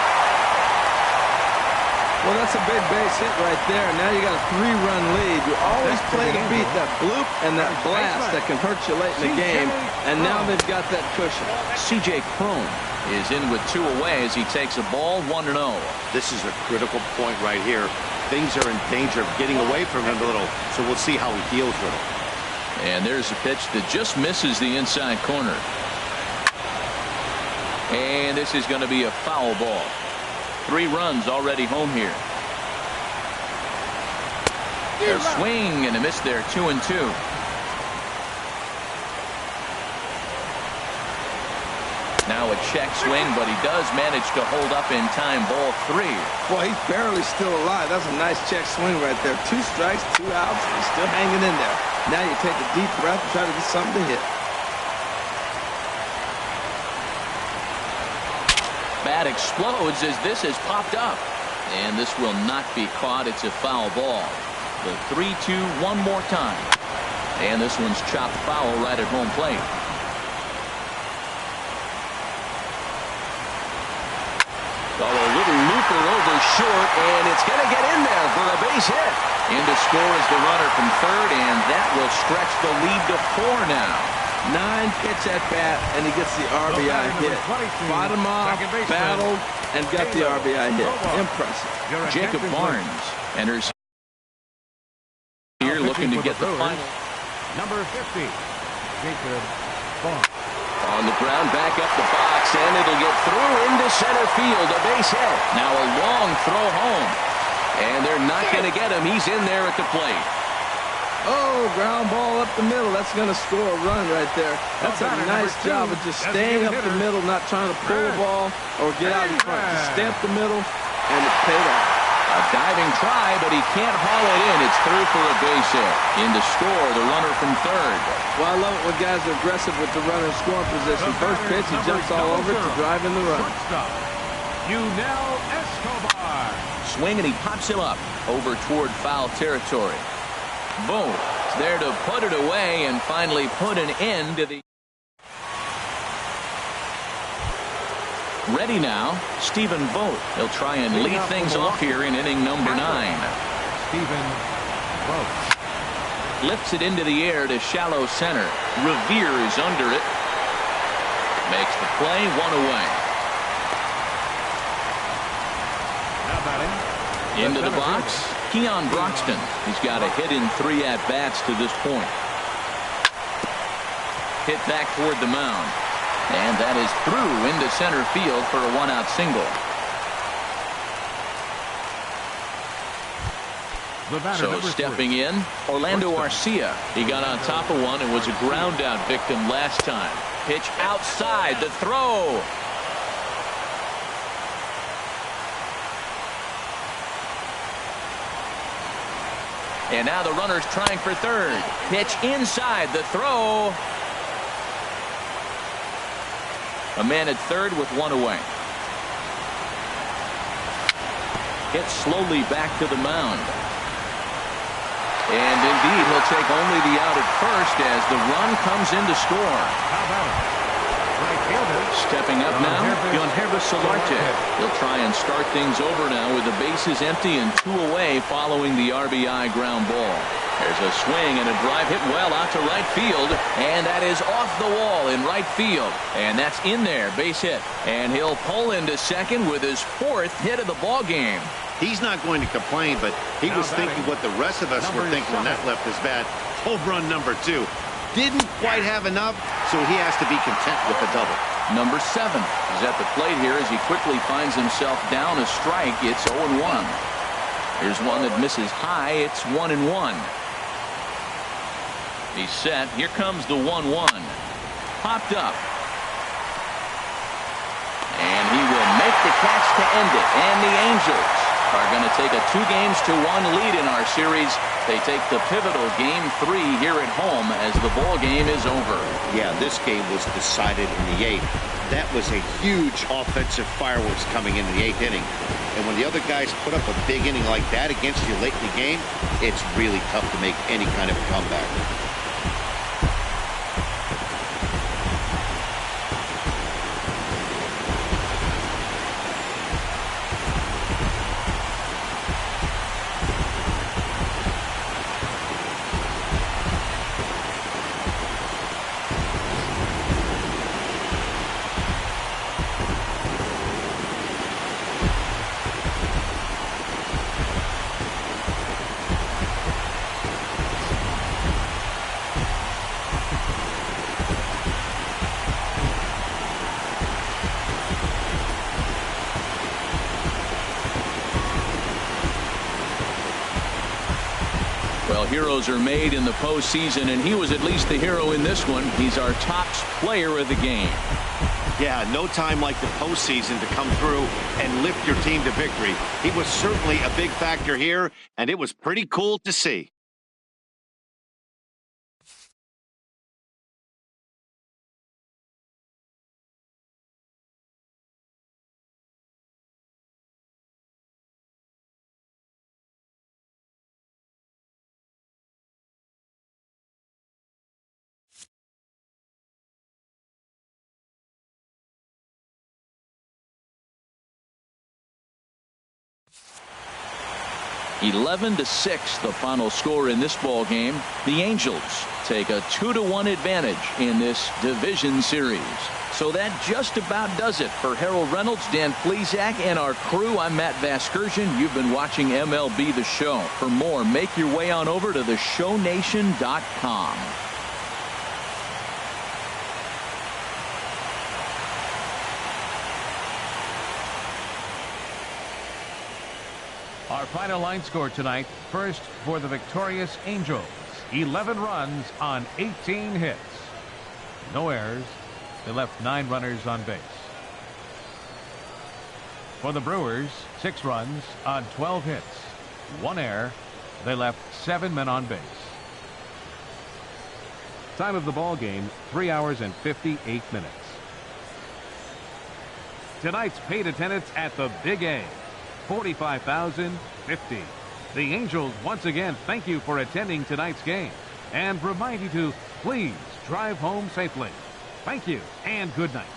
Well, that's a big base hit right there. Now you got a 3-run lead. You always play to beat that bloop and that blast that can hurt you late in the game, and now they've got that cushion. C.J. Cron is in with 2 away as he takes a ball 1-0. This is a critical point right here. Things are in danger of getting away from him a little, so we'll see how he deals with it. And there's a pitch that just misses the inside corner. And this is going to be a foul ball. 3 runs already home here. A swing and a miss there, 2-2. Now a check swing, but he does manage to hold up in time. Ball 3. Well, he's barely still alive. That's a nice check swing right there. 2 strikes, 2 outs. He's still hanging in there. Now you take a deep breath and try to get something to hit. Bat explodes as this has popped up. And this will not be caught. It's a foul ball. The 3-2 one more time. And this one's chopped foul right at home plate. Oh, a little looper over short, and it's going to get in there for a base hit. In to score is the runner from third, and that will stretch the lead to 4 now. 9-pitch at bat, and he gets the RBI hit. Fought him off, battled, and got the RBI hit. Impressive. Jacob Barnes enters here looking to get the final. Number 50, Jacob Barnes. On the ground, back up the box, and it'll get through into center field. A base hit. Now a long throw home. And they're not going to get him. He's in there at the plate. Oh, ground ball up the middle. That's going to score a run right there. That's a nice job of just staying up the middle, not trying to pull the ball or get out in front. Just stay up the middle, and it paid off. A diving try, but he can't haul it in. It's through for a base hit. In to score, the runner from third. Well, I love it when guys are aggressive with the runner in scoring position. First pitch, he jumps all over to drive in the run. Escobar. Swing, and he pops him up over toward foul territory. Boom. It's there to put it away and finally put an end to the... Ready now, Stephen Vogt. He'll try and lead things off here in inning number 9. Stephen Vogt. Lifts it into the air to shallow center. Revere is under it. Makes the play, 1 away. Now batting. Into the box, Keon Broxton. He's got a hit in 3 at-bats to this point. Hit back toward the mound. And that is through into center field for a 1-out single. So stepping in, Orlando Arcia. He got on top of one and was a ground out victim last time. Pitch outside, the throw. And now the runner's trying for third. Pitch inside, the throw. A man at third with 1 away. Gets slowly back to the mound. And indeed, he'll take only the out at first as the run comes in to score. Stepping up now, Yonhervis Solarte. He'll try and start things over now with the bases empty and 2 away following the RBI ground ball. There's a swing and a drive hit well out to right field, and that is off the wall in right field. And that's in there, base hit. And he'll pull into second with his 4th hit of the ball game. He's not going to complain, but he was thinking what the rest of us were thinking when that left his bat. Home run number 2. Didn't quite have enough, so he has to be content with the double. Number 7 is at the plate here as he quickly finds himself down a strike. It's 0-1. Here's one that misses high. It's 1-1. He's set. Here comes the 1-1. Popped up. And he will make the catch to end it. And the Angels are going to take a 2-1 lead in our series. They take the pivotal game 3 here at home as the ball game is over. Yeah, this game was decided in the 8th. That was a huge offensive fireworks coming into the 8th inning. And when the other guys put up a big inning like that against you late in the game, it's really tough to make any kind of comeback. heroes are made in the postseason, and he was at least the hero in this one. He's our top player of the game. Yeah, no time like the postseason to come through and lift your team to victory. He was certainly a big factor here, and it was pretty cool to see. $11-6 the final score in this ball game. The Angels take a 2-1 advantage in this division series. So that just about does it for Harold Reynolds, Dan Plesac, and our crew. I'm Matt Vasgersian. You've been watching MLB The Show. For more, make your way on over to theshownation.com. Our final line score tonight, first for the victorious Angels, 11 runs on 18 hits. No errors. They left 9 runners on base. For the Brewers, 6 runs on 12 hits. 1 error. They left 7 men on base. Time of the ball game, 3 hours and 58 minutes. Tonight's paid attendance at the Big A, 45,050. The Angels once again thank you for attending tonight's game and remind you to please drive home safely. Thank you and good night.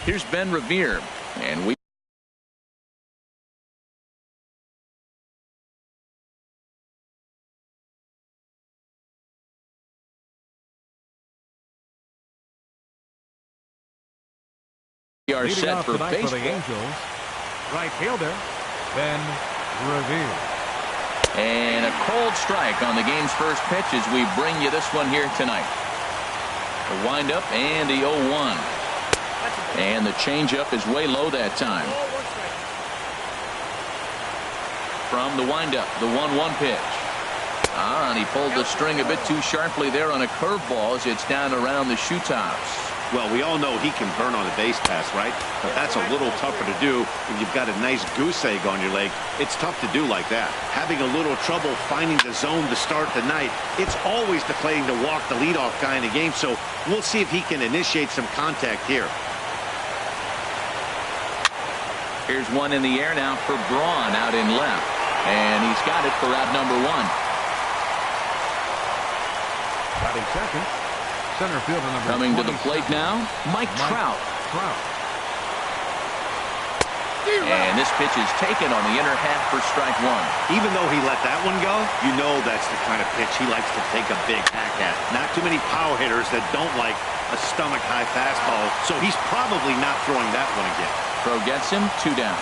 Here's Ben Revere, and we are Leading set off for tonight baseball. for the Angels, right fielder Ben Revere. And a cold strike on the game's first pitch as we bring you this one here tonight. The windup and the 0-1. And the changeup is way low that time. From the windup, the 1-1 pitch. And he pulled the string a bit too sharply there on a curveball as it's down around the shoe tops. Well, we all know he can burn on a base pass, right? But that's a little tougher to do when you've got a nice goose egg on your leg. It's tough to do like that. Having a little trouble finding the zone to start the night. It's always deflating to walk the leadoff guy in the game, so we'll see if he can initiate some contact here. Here's one in the air now for Braun out in left. And he's got it for out number 1. Batting second, center fielder number Coming to the 27. plate now, Mike Trout. And this pitch is taken on the inner half for strike one. Even though he let that one go, you know that's the kind of pitch he likes to take a big hack at. Not too many power hitters that don't like a stomach-high fastball, so he's probably not throwing that one again. Throw gets him, 2 down.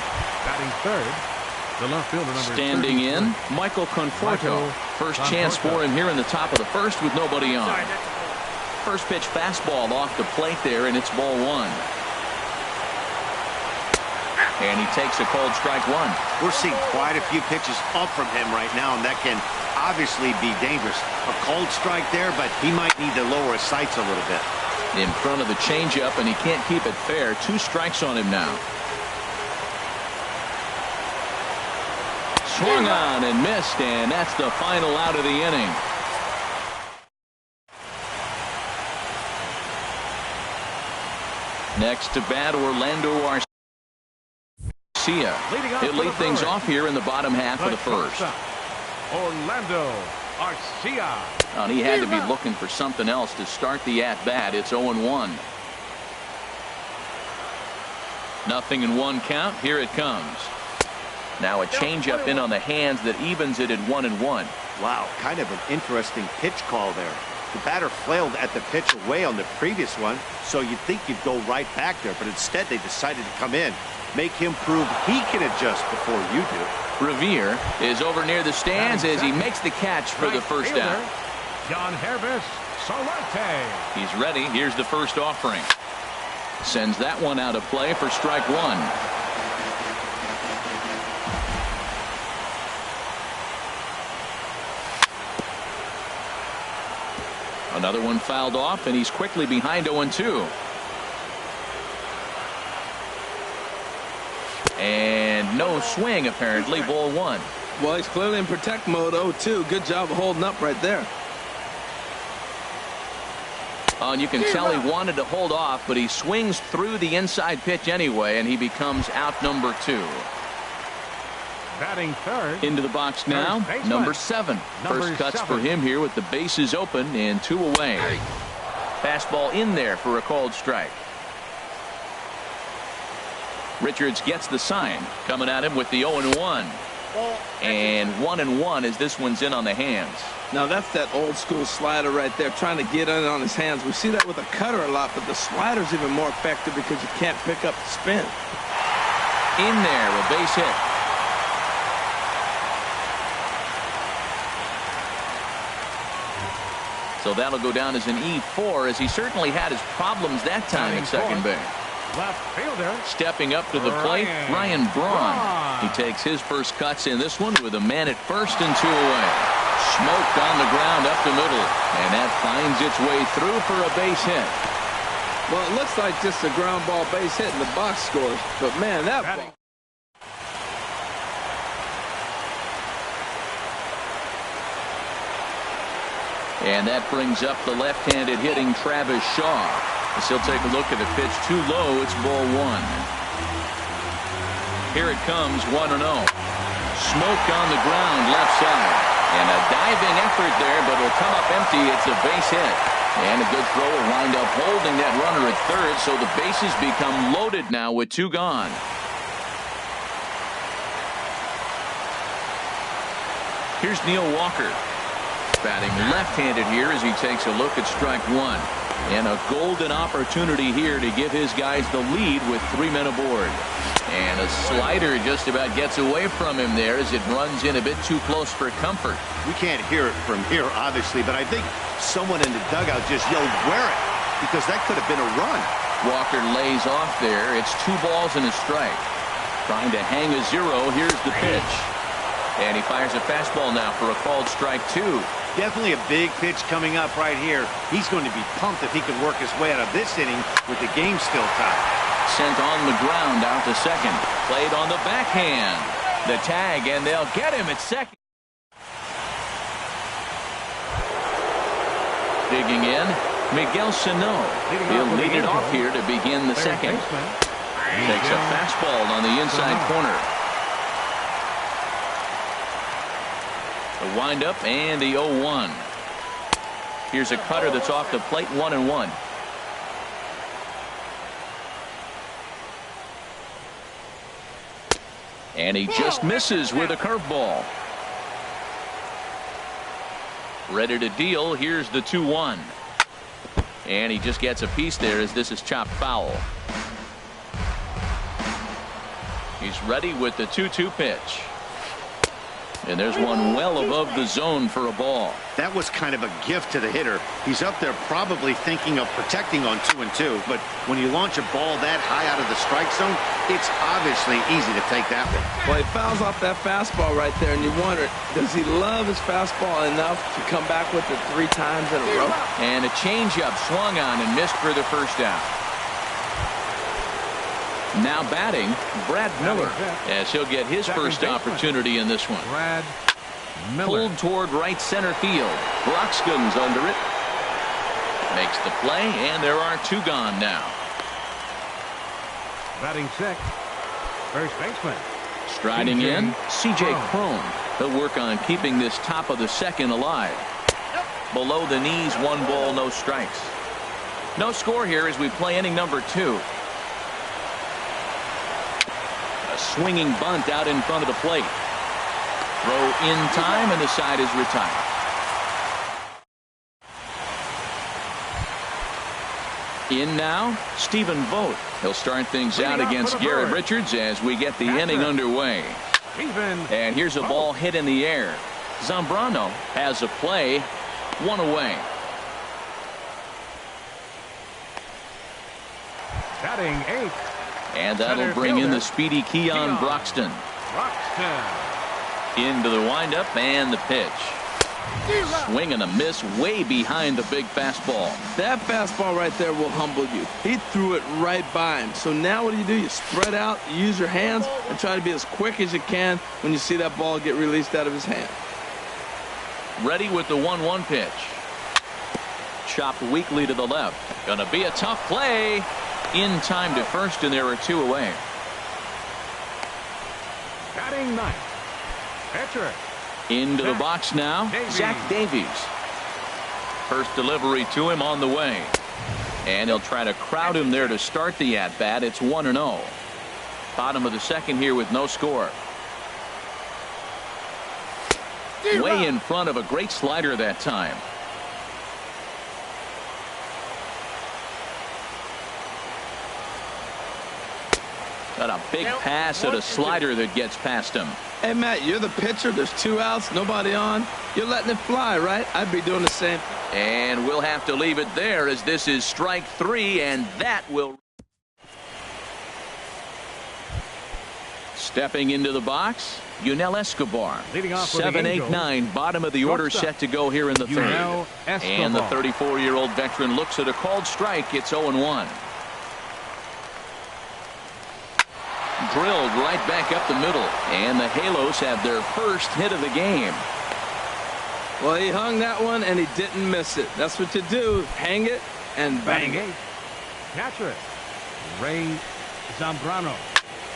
Batting third, the left fielder number Standing 33. in, Michael Conforto. First chance for him here in the top of the first with nobody on. First pitch fastball off the plate there, and it's ball 1. And he takes a cold strike 1. We're seeing quite a few pitches up from him right now, and that can obviously be dangerous. A cold strike there, but he might need to lower his sights a little bit. In front of the changeup, and he can't keep it fair. 2 strikes on him now. Swung on and missed, and that's the final out of the inning. Next to bat, Orlando Arcia. He'll lead things off here in the bottom half of the first. Orlando Arcia. And he had to be looking for something else to start the at-bat. It's 0-1. 0-1 count. Here it comes. Now a changeup in on the hands that evens it at 1-1. Wow, kind of an interesting pitch call there. The batter flailed at the pitch away on the previous one, so you'd think you'd go right back there, but instead they decided to come in. Make him prove he can adjust before you do. Revere is over near the stands as he makes the catch for the first down. John Hervis Solarte. He's ready. Here's the first offering. Sends that one out of play for strike 1. Another one fouled off, and he's quickly behind 0-2. And no swing, apparently. Ball 1. Well, he's clearly in protect mode. 0-2. Good job of holding up right there. Oh, and you can tell he wanted to hold off, but he swings through the inside pitch anyway, and he becomes out number 2. Batting third. Into the box now, number 7. First cuts for him here with the bases open and 2 away. Fastball in there for a called strike. Richards gets the sign, coming at him with the 0-1. And 1-1 as this one's in on the hands. Now that's that old school slider right there, trying to get in on his hands. We see that with a cutter a lot, but the slider's even more effective because you can't pick up the spin. In there, a base hit. So that'll go down as an E4, as he certainly had his problems that time at second base. Left fielder. Stepping up to the plate, Ryan Braun. He takes his first cuts in this one with a man at first and 2 away. Smoked on the ground up the middle, and that finds its way through for a base hit. Well, it looks like just a ground ball base hit in the box scores, but man, that ball. And that brings up the left-handed hitting Travis Shaw. As he'll take a look at the pitch too low, it's ball 1. Here it comes, 1-0. Smoked on the ground, left side. And a diving effort there, but it'll come up empty. It's a base hit. And a good throw will wind up holding that runner at third, so the bases become loaded now with 2 gone. Here's Neil Walker. Batting left-handed here as he takes a look at strike 1. And a golden opportunity here to give his guys the lead with 3 men aboard. And a slider just about gets away from him there as it runs in a bit too close for comfort. We can't hear it from here, obviously, but I think someone in the dugout just yelled, "Wear it," because that could have been a run. Walker lays off there. It's 2 balls and a strike. Trying to hang a 0. Here's the pitch. And he fires a fastball now for a called strike 2. Definitely a big pitch coming up right here. He's going to be pumped if he can work his way out of this inning with the game still tied. Sent on the ground out to second. Played on the backhand. The tag, and they'll get him at second. Digging in, Miguel Sano. He'll lead it off here to begin the second. Takes a fastball on the inside corner. The windup and the 0-1. Here's a cutter that's off the plate, 1-1. And he just misses with a curveball. Ready to deal. Here's the 2-1. And he just gets a piece there as this is chopped foul. He's ready with the 2-2 pitch. And there's one well above the zone for a ball. That was kind of a gift to the hitter. He's up there probably thinking of protecting on 2-2, but when you launch a ball that high out of the strike zone, it's obviously easy to take that one. Well, he fouls off that fastball right there, and you wonder, does he love his fastball enough to come back with it 3 times in a row? And a changeup swung on and missed for the first out. Now batting, Brad Miller, as he'll get his first opportunity in this one. Brad Miller. Pulled toward right center field. Broxton's under it. Makes the play, and there are 2 gone now. Batting 6th, first baseman. Striding in, C.J. Cron. He'll work on keeping this top of the second alive. Below the knees, 1 ball, no strikes. No score here as we play inning number 2. Swinging bunt out in front of the plate. Throw in time, and the side is retired. In now, Stephen Vogt. He'll start things out against Garrett Richards as we get the inning underway. And here's a ball hit in the air. Zambrano has a play. 1 away. Batting 8th. And that'll bring in the speedy Keon Broxton. Into the windup and the pitch. Swing and a miss way behind the big fastball. That fastball right there will humble you. He threw it right by him. So now what do? You spread out, you use your hands, and try to be as quick as you can when you see that ball get released out of his hand. Ready with the 1-1 pitch. Chopped weakly to the left. Gonna be a tough play. In time to first, and there are 2 away. Batting 9th. Pitcher. Into the box now, Zach Davies. First delivery to him on the way. And he'll try to crowd him there to start the at-bat. It's 1-0. Bottom of the second here with no score. Way in front of a great slider that time. Got a big pass at a slider that gets past him. Hey, Matt, you're the pitcher. There's 2 outs, nobody on. You're letting it fly, right? I'd be doing the same. And we'll have to leave it there as this is strike 3, and that will. Stepping into the box, Yunel Escobar. Leading off 7, 8, 9, bottom of the order set to go here in the 3rd. And the 34-year-old veteran looks at a called strike. It's 0-1. Drilled right back up the middle, and the Halos have their first hit of the game. Well, he hung that one, and he didn't miss it. That's what you do. Hang it and bang it. Catcher, Ray Zambrano.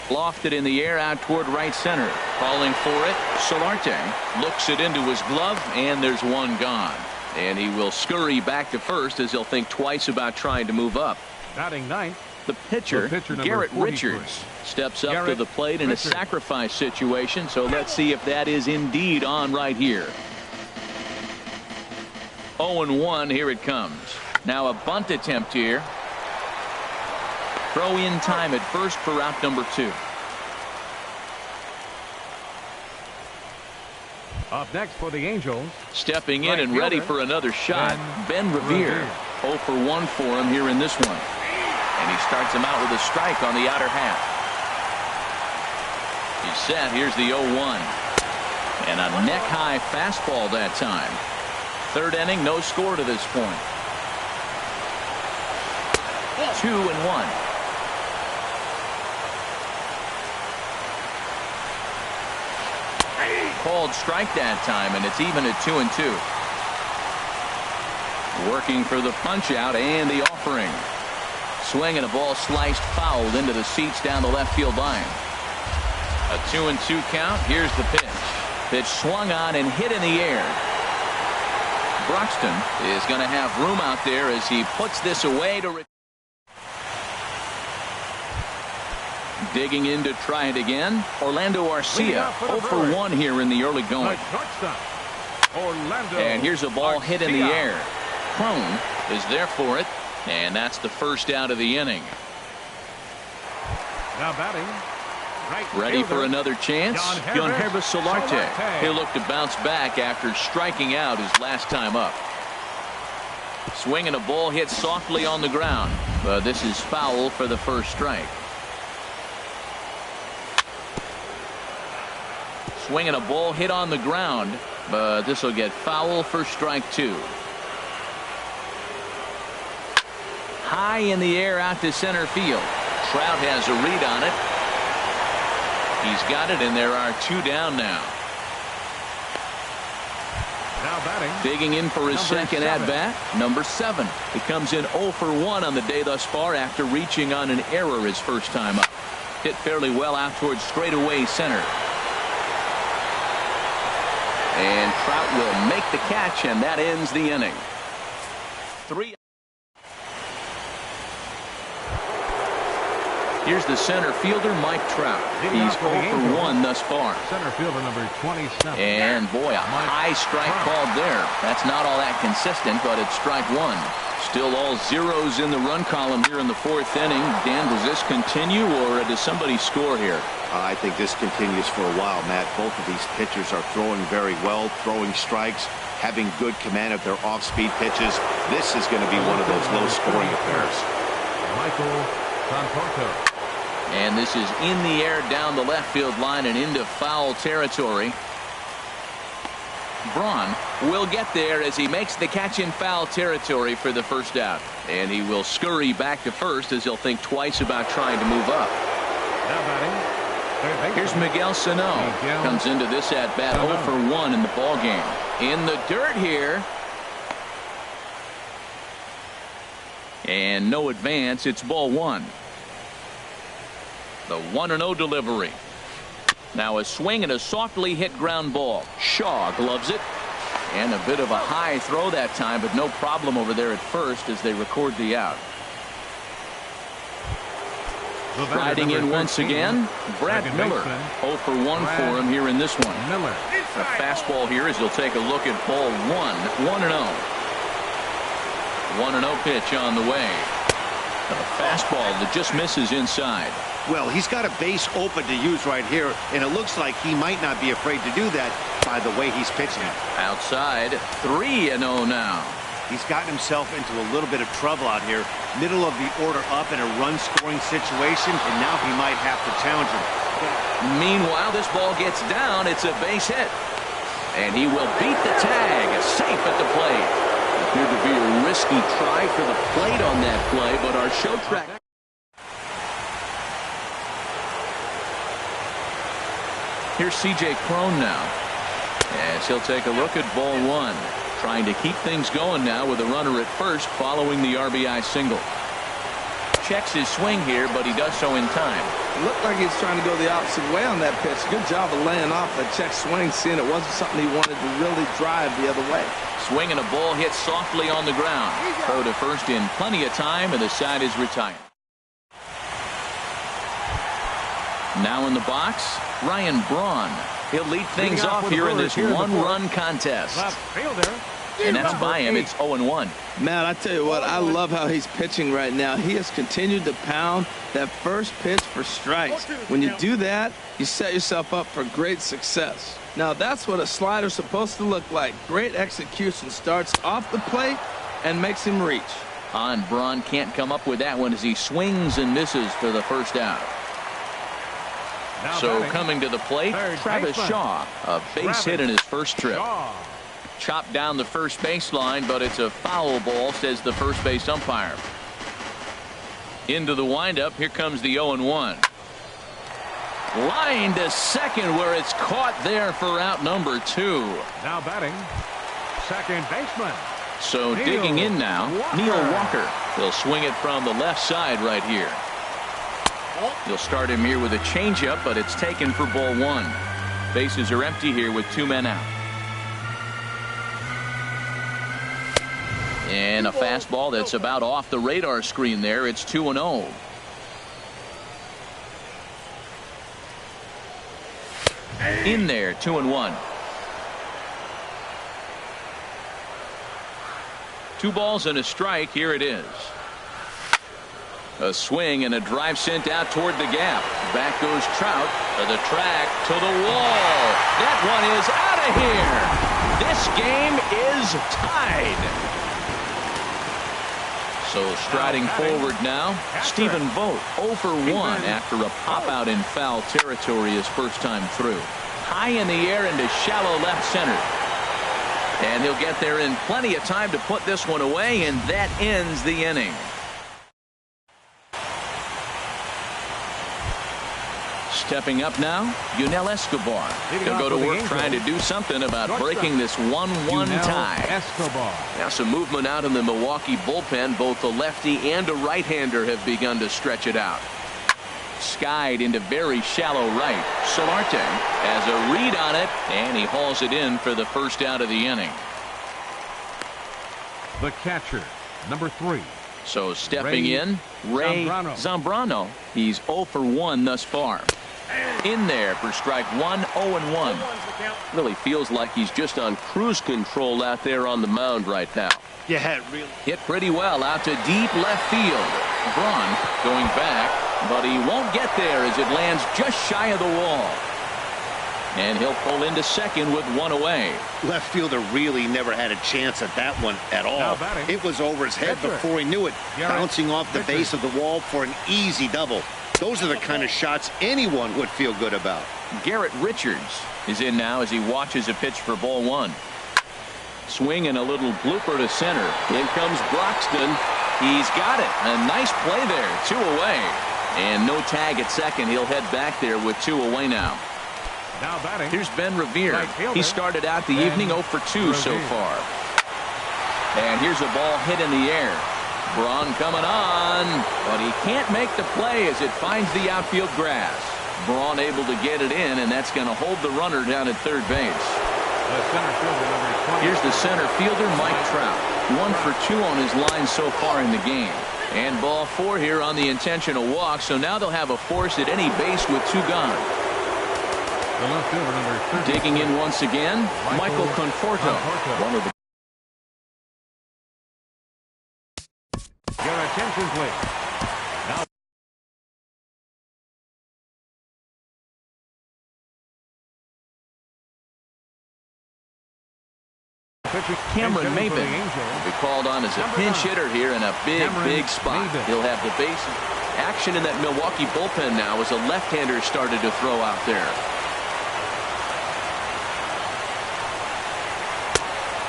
Lofted in the air out toward right center. Calling for it, Solarte looks it into his glove, and there's 1 gone. And he will scurry back to first as he'll think twice about trying to move up. Batting 9th. The pitcher Garrett 43. Richards steps up to the plate in a sacrifice situation, so let's see if that is indeed on right here. 0-1, here it comes. Now a bunt attempt here. Throw in time at first for out number 2. Up next for the Angels. Stepping in and ready for another shot, Ben Revere. 0 for 1 for him here in this one. And he starts him out with a strike on the outer half. He's set. Here's the 0-1. And a neck-high fastball that time. 3rd inning, no score to this point. 2-1. Called strike that time, and it's even at 2-2. Working for the punch out and the offering. Swing and a ball sliced fouled into the seats down the left field line. A 2-2 count. Here's the pitch. Pitch swung on and hit in the air. Broxton is going to have room out there as he puts this away to. Digging in to try it again. Orlando Arcia, 0 for 1 here in the early going. And here's a ball hit in the air. Crone is there for it, and that's the first out of the inning. Now batting. Ready for another chance? Yohannes Solarte. He'll look to bounce back after striking out his last time up. Swinging a ball hit softly on the ground. But this is foul for the first strike. Swinging a ball hit on the ground. But this will get foul for strike 2. High in the air out to center field. Trout has a read on it. He's got it, and there are 2 down now. Now batting. Digging in for his second at-bat, number 7. He comes in 0 for 1 on the day thus far after reaching on an error his first time up. Hit fairly well out towards straightaway center. And Trout will make the catch, and that ends the inning. 3. Here's the center fielder, Mike Trout. He's 0 for 1 thus far. Center fielder number 27. And boy, a high strike called there. That's not all that consistent, but it's strike 1. Still all zeros in the run column here in the 4th inning. Dan, does this continue, or does somebody score here? I think this continues for a while, Matt. Both of these pitchers are throwing very well, throwing strikes, having good command of their off-speed pitches. This is going to be one of those low-scoring affairs. Michael Conforto. And this is in the air down the left field line and into foul territory. Braun will get there as he makes the catch in foul territory for the first out. And he will scurry back to first as he'll think twice about trying to move up. Now batting. Here's Miguel Sano. Comes into this at-bat 0 for 1 in the ball game. In the dirt here. And no advance. It's ball 1. The 1-0 delivery. Now a swing and a softly hit ground ball. Shaw gloves it. And a bit of a high throw that time, but no problem over there at first as they record the out. Riding in once again, Brad Miller. 0 for 1 for him here in this one. Miller. A fastball here as he'll take a look at ball 1. 1-0. 1-0 pitch on the way. A fastball that just misses inside. Well, he's got a base open to use right here, and it looks like he might not be afraid to do that by the way he's pitching it. Outside, 3-0 now. He's gotten himself into a little bit of trouble out here. Middle of the order up in a run-scoring situation, and now he might have to challenge him. Meanwhile, this ball gets down. It's a base hit. And he will beat the tag. Safe at the plate. Appeared to be a risky try for the plate on that play, but our show track. Here's C.J. Crone now, as he'll take a look at ball 1. Trying to keep things going now with a runner at first following the RBI single. Checks his swing here, but he does so in time. Looked like he's trying to go the opposite way on that pitch. Good job of laying off that check swing, seeing it wasn't something he wanted to really drive the other way. Swinging a ball hit softly on the ground. Throw to first in plenty of time, and the side is retired. Now in the box, Ryan Braun. He'll lead things off here in this one-run contest. And that's by him. It's 0-1. Matt, I tell you what, I love how he's pitching right now. He has continued to pound that first pitch for strikes. When you do that, you set yourself up for great success. Now, that's what a slider's supposed to look like. Great execution. Starts off the plate and makes him reach. Braun can't come up with that one as he swings and misses for the first out. So coming to the plate, Travis Shaw, a base hit in his first trip. Chopped down the first baseline, but it's a foul ball, says the first base umpire. Into the windup, here comes the 0-1. Line to second, where it's caught there for out number 2. Now batting, second baseman. So digging in now, Neil Walker. He'll swing it from the left side right here. You'll start him here with a changeup, but it's taken for ball 1. Bases are empty here with 2 men out. And a fastball that's about off the radar screen there. It's 2-0. In there, 2-1. 2 balls and a strike. Here it is. A swing and a drive sent out toward the gap. Back goes Trout to the track, to the wall. That one is out of here. This game is tied. So striding forward now, Stephen Vogt 0 for 1 after a pop out in foul territory his first time through. High in the air into shallow left center. And he'll get there in plenty of time to put this one away, and that ends the inning. Stepping up now, Yunel Escobar. He'll go to work trying to do something about breaking this 1-1 tie. Escobar. Now some movement out in the Milwaukee bullpen. Both a lefty and a right-hander have begun to stretch it out. Skied into very shallow right. Solarte has a read on it, and he hauls it in for the first out of the inning. The catcher, number 3. So stepping in, Ray Zambrano. He's 0 for 1 thus far. In there for strike 1, 0-1. Really feels like he's just on cruise control out there on the mound right now. Yeah, really. Hit pretty well out to deep left field. Braun going back, but he won't get there as it lands just shy of the wall. And he'll pull into second with 1 away. Left fielder really never had a chance at that one at all. It was over his head before he knew it, bouncing off the base of the wall for an easy double. Those are the kind of shots anyone would feel good about. Garrett Richards is in now as he watches a pitch for ball 1. Swing and a little blooper to center. In comes Broxton. He's got it. A nice play there. 2 away. And no tag at second. He'll head back there with 2 away now. Now batting. Here's Ben Revere. He started out the evening 0 for 2 so far. And here's a ball hit in the air. Braun coming on, but he can't make the play as it finds the outfield grass. Braun able to get it in, and that's going to hold the runner down at third base. Here's the center fielder, Mike Trout. 1 for 2 on his line so far in the game. And ball 4 here on the intentional walk, so now they'll have a force at any base with 2 gone. The left fielder, number 30. Digging in once again, Michael Conforto. One of the Your attention, please. Now Cameron Maben will be called on as a pinch hitter here in a big spot. He'll have the base action in that Milwaukee bullpen now as a left-hander started to throw out there.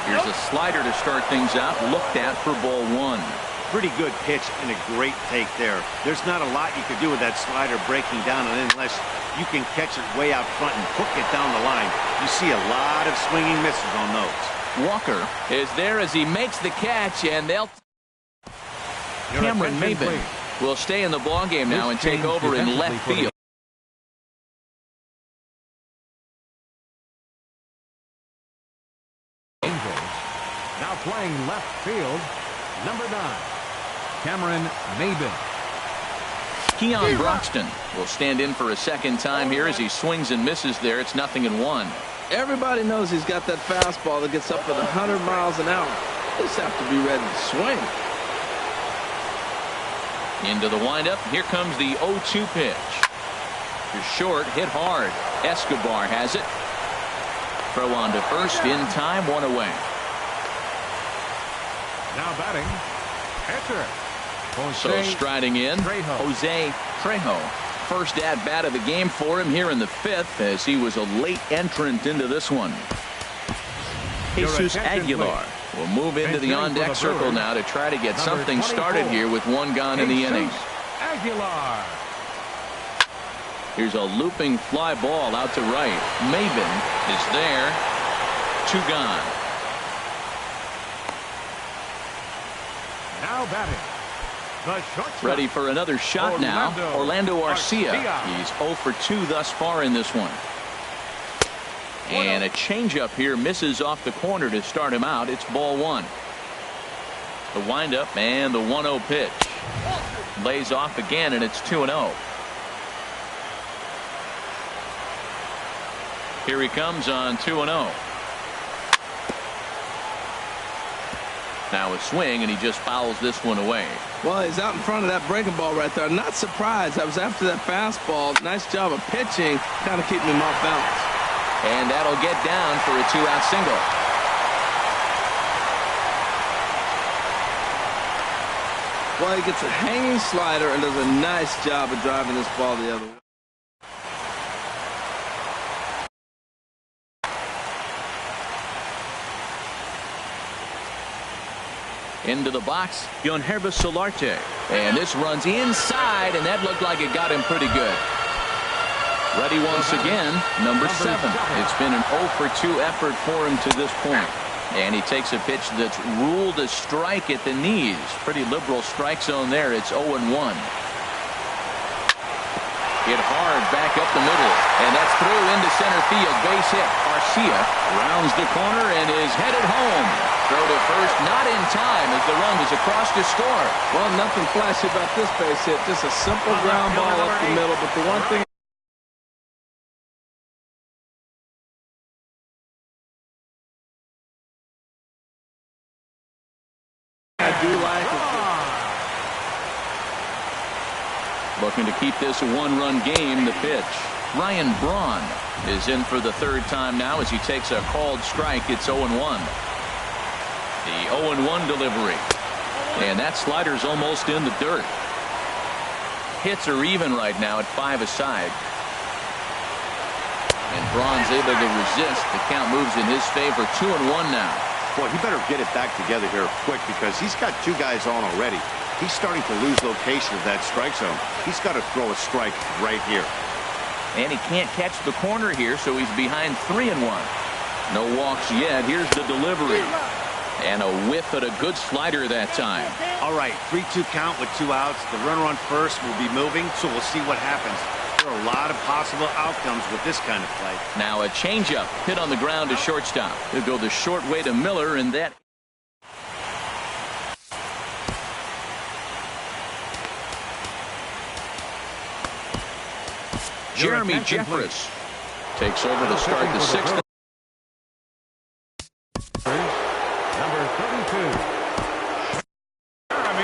Here's a slider to start things out, looked at for ball 1. Pretty good pitch and a great take there. There's not a lot you could do with that slider breaking down, and unless you can catch it way out front and hook it down the line, you see a lot of swinging misses on those. Walker is there as he makes the catch, and they'll Cameron Maben will stay in the ballgame now and take over in left field. Angels now playing left field, number 9. Cameron Maben. Keon Broxton will stand in for a second time here as he swings and misses there. It's 0-1. Everybody knows he's got that fastball that gets up at 100 miles an hour. Just have to be ready to swing. Into the windup. Here comes the 0-2 pitch. You're short, hit hard. Escobar has it. Throw on to first in time, 1 away. Now batting, pitcher. So striding in, Jose Trejo. First at bat of the game for him here in the 5th as he was a late entrant into this one. Jesus Aguilar will move into the on-deck circle now to try to get something started here with 1 gone in the inning. Aguilar. Here's a looping fly ball out to right. Maben is there. 2 gone. Now batting. Ready for another shot now. Orlando Arcia. He's 0 for 2 thus far in this one. And a changeup here misses off the corner to start him out. It's ball 1. The windup and the 1-0 pitch. Lays off again, and it's 2-0. Here he comes on 2-0. Now a swing, and he just fouls this one away. Well, he's out in front of that breaking ball right there. Not surprised. I was after that fastball. Nice job of pitching, kind of keeping him off balance. And that'll get down for a 2-out single. Well, he gets a hanging slider and does a nice job of driving this ball the other way. Into the box, Yonherba Solarte. And this runs inside, and that looked like it got him pretty good. Ready once again, number 7. It's been an 0 for 2 effort for him to this point. And he takes a pitch that's ruled a strike at the knees. Pretty liberal strike zone there. It's 0-1. Hit hard back up the middle, and that's through into center field. Base hit. Garcia rounds the corner and is headed home. Throw to first, not in time as the run is across to score. Well, nothing flashy about this base hit. Just a simple ground ball up the middle. But the one thing I do like is looking to keep this a one-run game. The pitch. Ryan Braun is in for the 3rd time now as he takes a called strike. It's 0-1. The 0-1 delivery. And that slider's almost in the dirt. Hits are even right now at 5 aside. And Braun's able to resist. The count moves in his favor. 2-1 now. Boy, he better get it back together here quick because he's got 2 guys on already. He's starting to lose location of that strike zone. He's got to throw a strike right here. And he can't catch the corner here, so he's behind 3-1. No walks yet. Here's the delivery. And a whiff at a good slider that time. All right, 3-2 count with 2 outs. The runner on first will be moving, so we'll see what happens. There are a lot of possible outcomes with this kind of play. Now a changeup hit on the ground to shortstop. He'll go the short way to Miller, and that. Jeremy Jeffress takes over to start the 6th. Number 32.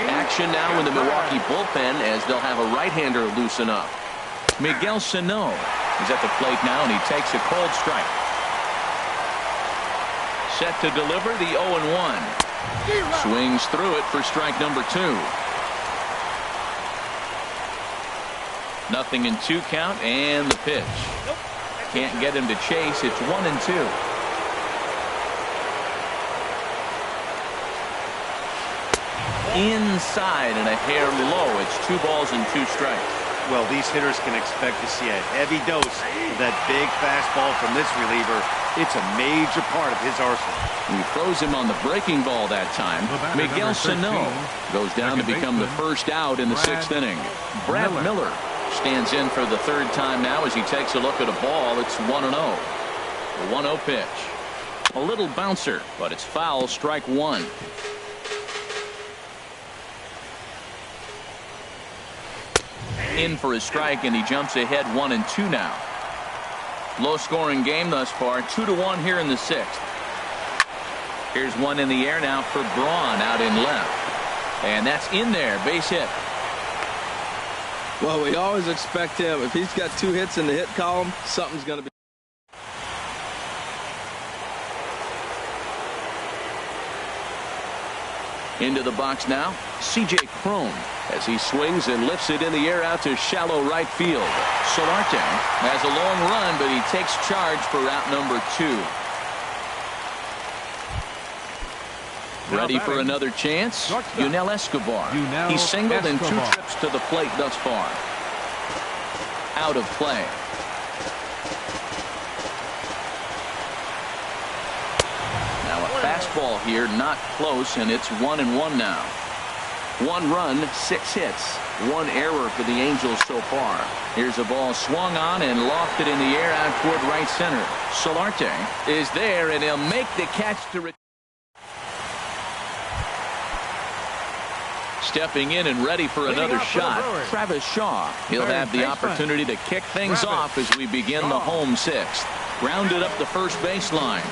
Action now in the Milwaukee bullpen as they'll have a right-hander loosen up. Miguel Sano is at the plate now, and he takes a cold strike. Set to deliver the 0-1. Swings through it for strike number 2. Nothing in 2 count, and the pitch. Can't get him to chase. It's 1-2. Inside and a hair low. It's 2 balls and 2 strikes. Well, these hitters can expect to see a heavy dose of that big fastball from this reliever. It's a major part of his arsenal. He throws him on the breaking ball that time. Miguel Sano goes down to become the first out in the 6th inning. Brad Miller stands in for the 3rd time now as he takes a look at a ball. It's 1-0. The 1-0 pitch. A little bouncer, but it's foul. Strike 1. In for a strike, and he jumps ahead 1-2 now. Low scoring game thus far. 2-1 here in the 6th. Here's one in the air now for Braun out in left. And that's in there. Base hit. Well, we always expect him. If he's got 2 hits in the hit column, something's going to be. Into the box now, C.J. Cron as he swings and lifts it in the air out to shallow right field. Solarte has a long run, but he takes charge for route number 2. Ready for another chance? Yunel Escobar. He singled in 2 trips to the plate thus far. Out of play. Now a fastball here, not close, and it's 1-1 now. 1 run, 6 hits, 1 error for the Angels so far. Here's a ball swung on and lofted in the air out toward right center. Solarte is there, and he'll make the catch to. Stepping in and ready for another shot, Travis Shaw. He'll have the opportunity to kick things off as we begin the home 6th. Grounded up the first baseline.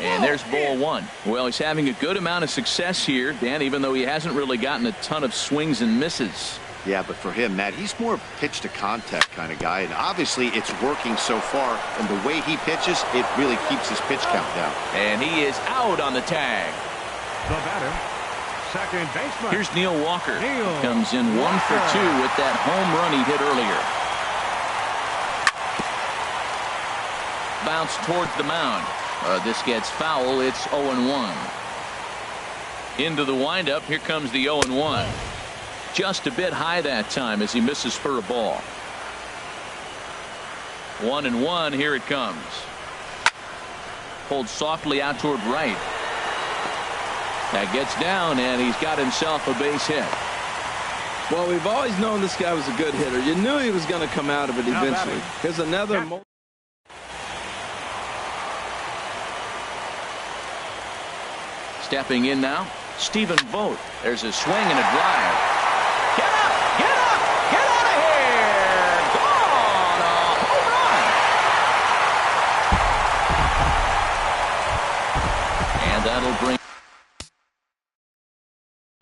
And there's ball one. Well, he's having a good amount of success here, Dan, even though he hasn't really gotten a ton of swings and misses. Yeah, but for him, Matt, he's more pitch to contact kind of guy, and obviously it's working so far, and the way he pitches, it really keeps his pitch count down. And he is out on the tag. The batter, second baseman. Here's Neil Walker. Comes in 1 for 2 with that home run he hit earlier. Bounce towards the mound. This gets foul. It's 0-1. Into the windup. Here comes the 0-1. Just a bit high that time as he misses for a ball. 1-1. Here it comes. Pulled softly out toward right. That gets down, and he's got himself a base hit. Well, we've always known this guy was a good hitter. You knew he was going to come out of it eventually. Here's another. Stepping in now, Stephen Vogt. There's a swing and a drive. Get up! Get up! Get out of here! Gone! A home run! And that'll bring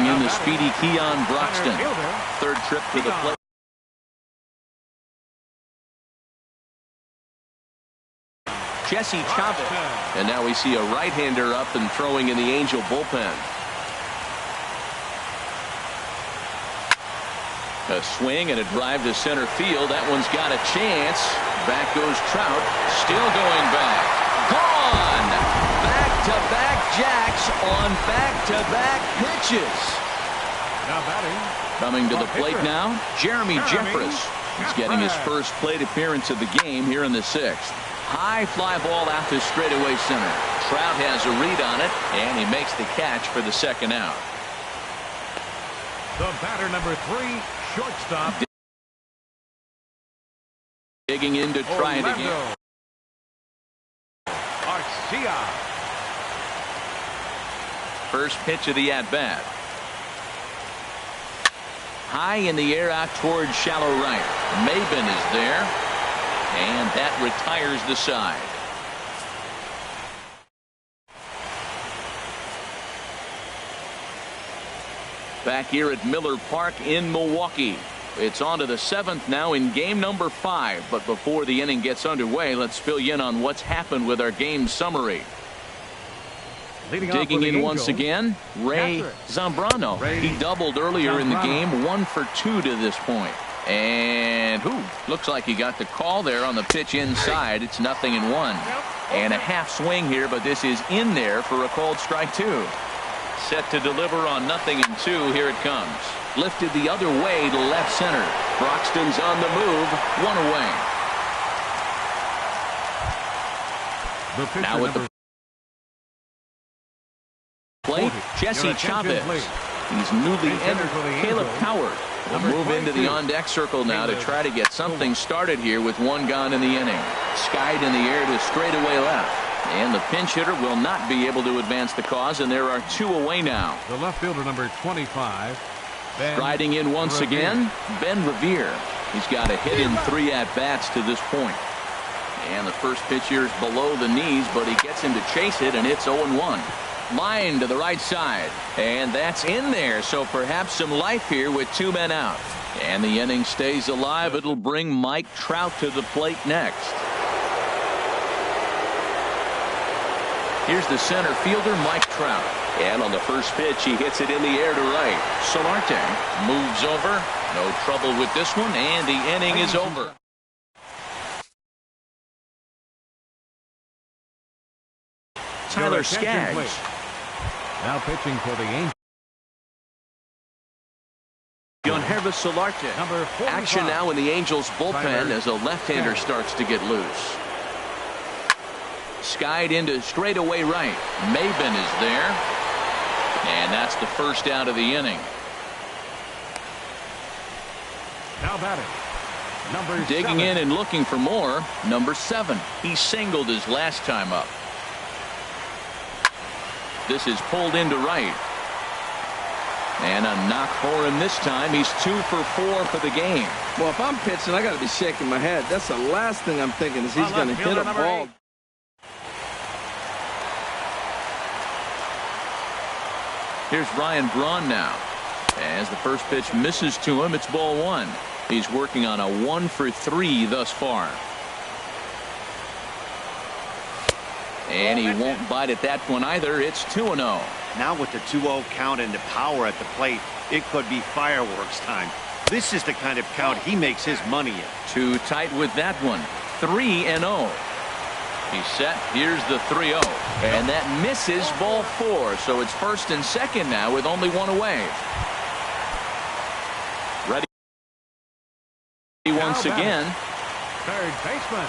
in the speedy Keon Broxton. Third trip to the plate. Jesse Chavez. And now we see a right-hander up and throwing in the Angel bullpen. A swing and a drive to center field. That one's got a chance. Back goes Trout. Still going back. Gone! Back-to-back jacks on back-to-back pitches. Now batting. Coming to the plate now, Jeremy Jeffress. He's getting his first plate appearance of the game here in the 6th. High fly ball out to straightaway center. Trout has a read on it, and he makes the catch for the second out. The batter, number 3, shortstop. Digging in to try it again. Garcia. First pitch of the at-bat. High in the air out towards shallow right. Maben is there. And that retires the side. Back here at Miller Park in Milwaukee. It's on to the 7th now in game number 5. But before the inning gets underway, let's fill you in on what's happened with our game summary. Digging in once again, Ray Zambrano. He doubled earlier in the game, 1 for 2 to this point. And looks like he got the call there on the pitch inside. It's 0-1. And a half swing here, but this is in there for a called strike 2. Set to deliver on 0-2. Here it comes. Lifted the other way to left center. Broxton's on the move. 1 away. Now with the plate, Jesse Chavez. He's newly entered. Caleb Howard will move into the on-deck circle now to try to get something started here with 1 gone in the inning. Skied in the air to straightaway left. And the pinch hitter will not be able to advance the cause, and there are 2 away now. The left fielder, number 25. Striding in once again, Ben Revere. He's got a hit in 3 at-bats to this point. And the first pitch here is below the knees, but he gets him to chase it, and it's 0-1. Line to the right side, and that's in there, so perhaps some life here with 2 men out. And the inning stays alive. It'll bring Mike Trout to the plate next. Here's the center fielder, Mike Trout. And on the first pitch, he hits it in the air to right. Solarte moves over. No trouble with this one, and the inning is over. Tyler Skaggs. Now pitching for the Angels. Yonhervis Solarte. Action now in the Angels bullpen as a left-hander starts to get loose. Skied into straightaway right. Maben is there. And that's the first out of the inning. Now batting. Number Digging 7. in and looking for more. Number 7. He singled his last time up. This is pulled into right. And a knock for him this time. He's 2 for 4 for the game. Well, if I'm pitching, I got to be shaking my head. That's the last thing I'm thinking is he's going to hit a ball. Here's Ryan Braun now. As the first pitch misses to him, it's ball 1. He's working on a 1 for 3 thus far. And he won't bite at that one either. It's 2-0. Now with the 2-0 count and the power at the plate, it could be fireworks time. This is the kind of count he makes his money in. Too tight with that one. 3-0. He's set. Here's the 3-0. And that misses ball 4. So it's first and second now with only one away. Ready once again. Third baseman,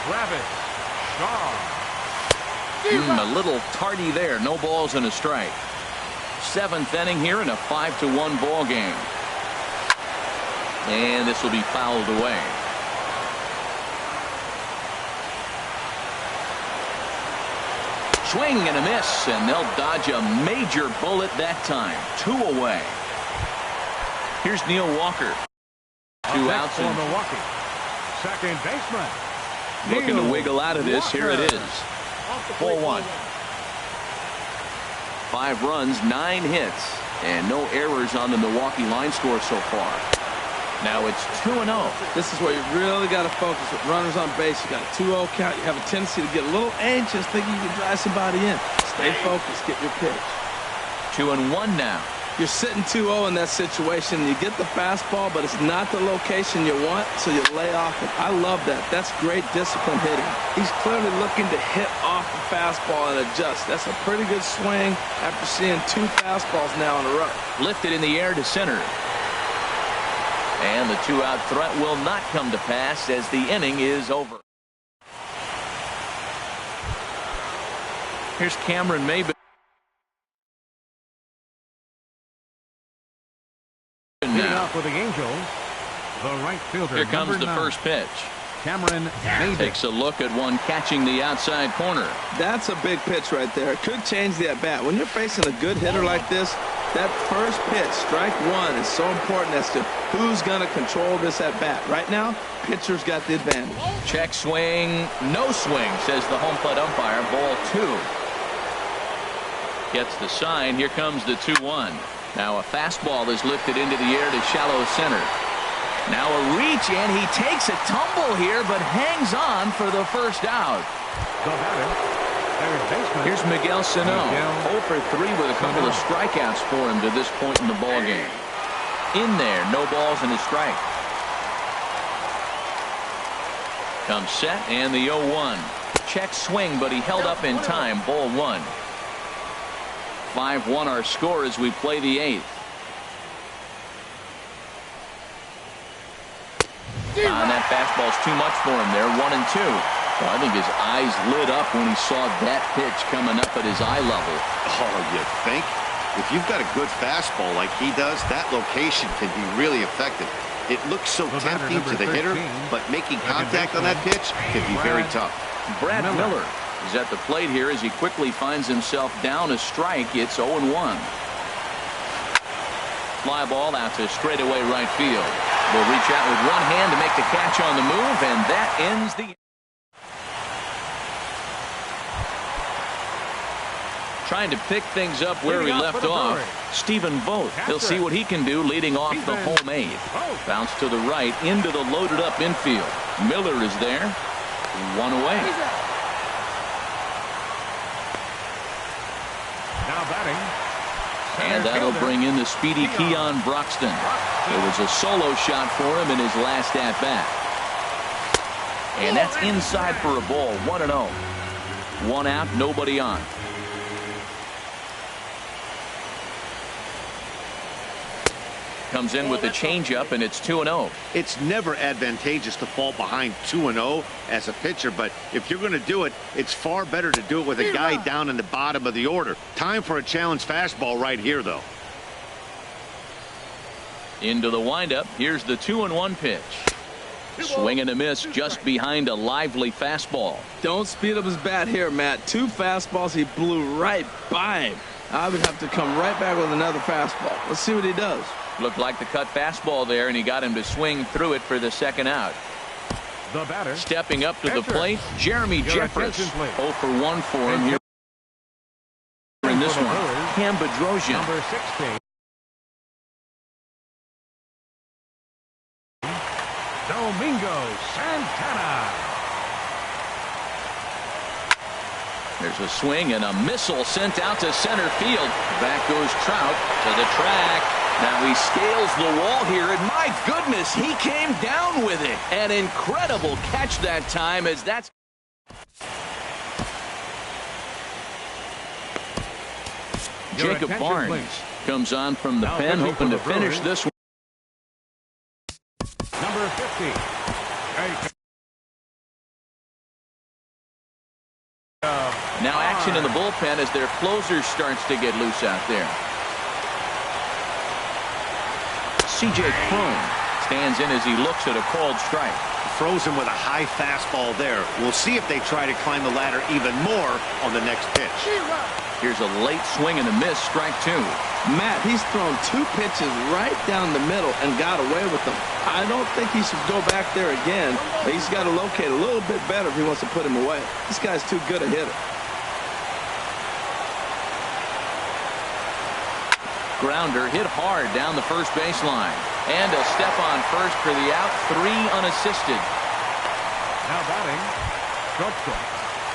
Travis Shaw. A little tardy there. No balls and a strike. 7th inning here in a 5-1 ball game. And this will be fouled away. Swing and a miss, and they'll dodge a major bullet that time. 2 away. Here's Neil Walker. 2 outs. For Milwaukee. Second baseman. Looking to wiggle out of this. Here it is. Ball 1. 5 runs, 9 hits, and no errors on the Milwaukee line score so far. Now it's 2-0. This is where you really got to focus with runners on base. You got a 2-0 count. You have a tendency to get a little anxious, thinking you can drive somebody in. Stay focused. Get your pitch. 2-1 now. You're sitting 2-0 in that situation. You get the fastball, but it's not the location you want, so you lay off it. I love that. That's great discipline hitting. He's clearly looking to hit off the fastball and adjust. That's a pretty good swing after seeing 2 fastballs now in a row. Lifted in the air to center. And the 2-out threat will not come to pass as the inning is over. Here's Cameron Maybin. Now for the Angels, the right fielder. Here comes the 9, first pitch. Cameron Maybin. Takes a look at one catching the outside corner. That's a big pitch right there. It could change the at-bat. When you're facing a good hitter like this, that first pitch, strike 1, is so important as to who's going to control this at-bat. Right now, pitcher's got the advantage. Check swing, no swing, says the home plate umpire. Ball 2. Gets the sign. Here comes the 2-1. Now a fastball is lifted into the air to shallow center. Now a reach, and he takes a tumble here, but hangs on for the first out. Here's Miguel Sano. 0 for 3 with a couple of strikeouts for him to this point in the ball game. In there, no balls and a strike. Comes set, and the 0-1. Check swing, but he held up in time. Ball 1. 5-1 our score as we play the 8th. That fastball's too much for him there. 1-2. Well, I think his eyes lit up when he saw that pitch coming up at his eye level. Oh, you think? If you've got a good fastball like he does, that location can be really effective. It looks so tempting to the hitter, but making contact on that pitch can be very tough. Brad Miller is at the plate here as he quickly finds himself down a strike. It's 0-1. Fly ball out to straightaway right field. Will reach out with one hand to make the catch on the move, and that ends the. Trying to pick things up where he left off. Stephen Vogt. He'll see what he can do leading off the home 8th. Bounce to the right into the loaded up infield. Miller is there. 1 away. Now batting. And that'll bring in the speedy Keon Broxton. It was a solo shot for him in his last at-bat. And that's inside for a ball. 1-0. 1 out, nobody on. Comes in with the changeup, and it's 2-0. It's never advantageous to fall behind 2-0 as a pitcher, but if you're going to do it, it's far better to do it with a guy down in the bottom of the order. Time for a challenge fastball right here, though. Into the windup. Here's the 2-1 pitch. Swing and a miss just behind a lively fastball. Don't speed up his bat here, Matt. 2 fastballs, he blew right by him. I would have to come right back with another fastball. Let's see what he does. Looked like the cut fastball there, and he got him to swing through it for the second out. The batter. Stepping up to the Pitcher. plate, Jeremy Jeffress. attention, please. 0 for 1 for him here in this one. Cam Bedrosian. Number 16. Domingo Santana. There's a swing and a missile sent out to center field. Back goes Trout to the track. Now he scales the wall here, and my goodness, he came down with it. An incredible catch that time, as that's... Jacob Barnes comes on from the pen, hoping to finish this one. Number 50. Now action in the bullpen as their closer starts to get loose out there. C.J. Cron stands in as he looks at a called strike. Frozen with a high fastball there. We'll see if they try to climb the ladder even more on the next pitch. Here's a late swing and a miss, strike 2. Matt, he's thrown 2 pitches right down the middle and got away with them. I don't think he should go back there again. He's got to locate a little bit better if he wants to put him away. This guy's too good a hitter. Grounder hit hard down the first baseline. And a step on first for the out. 3 unassisted. Now batting, shortstop.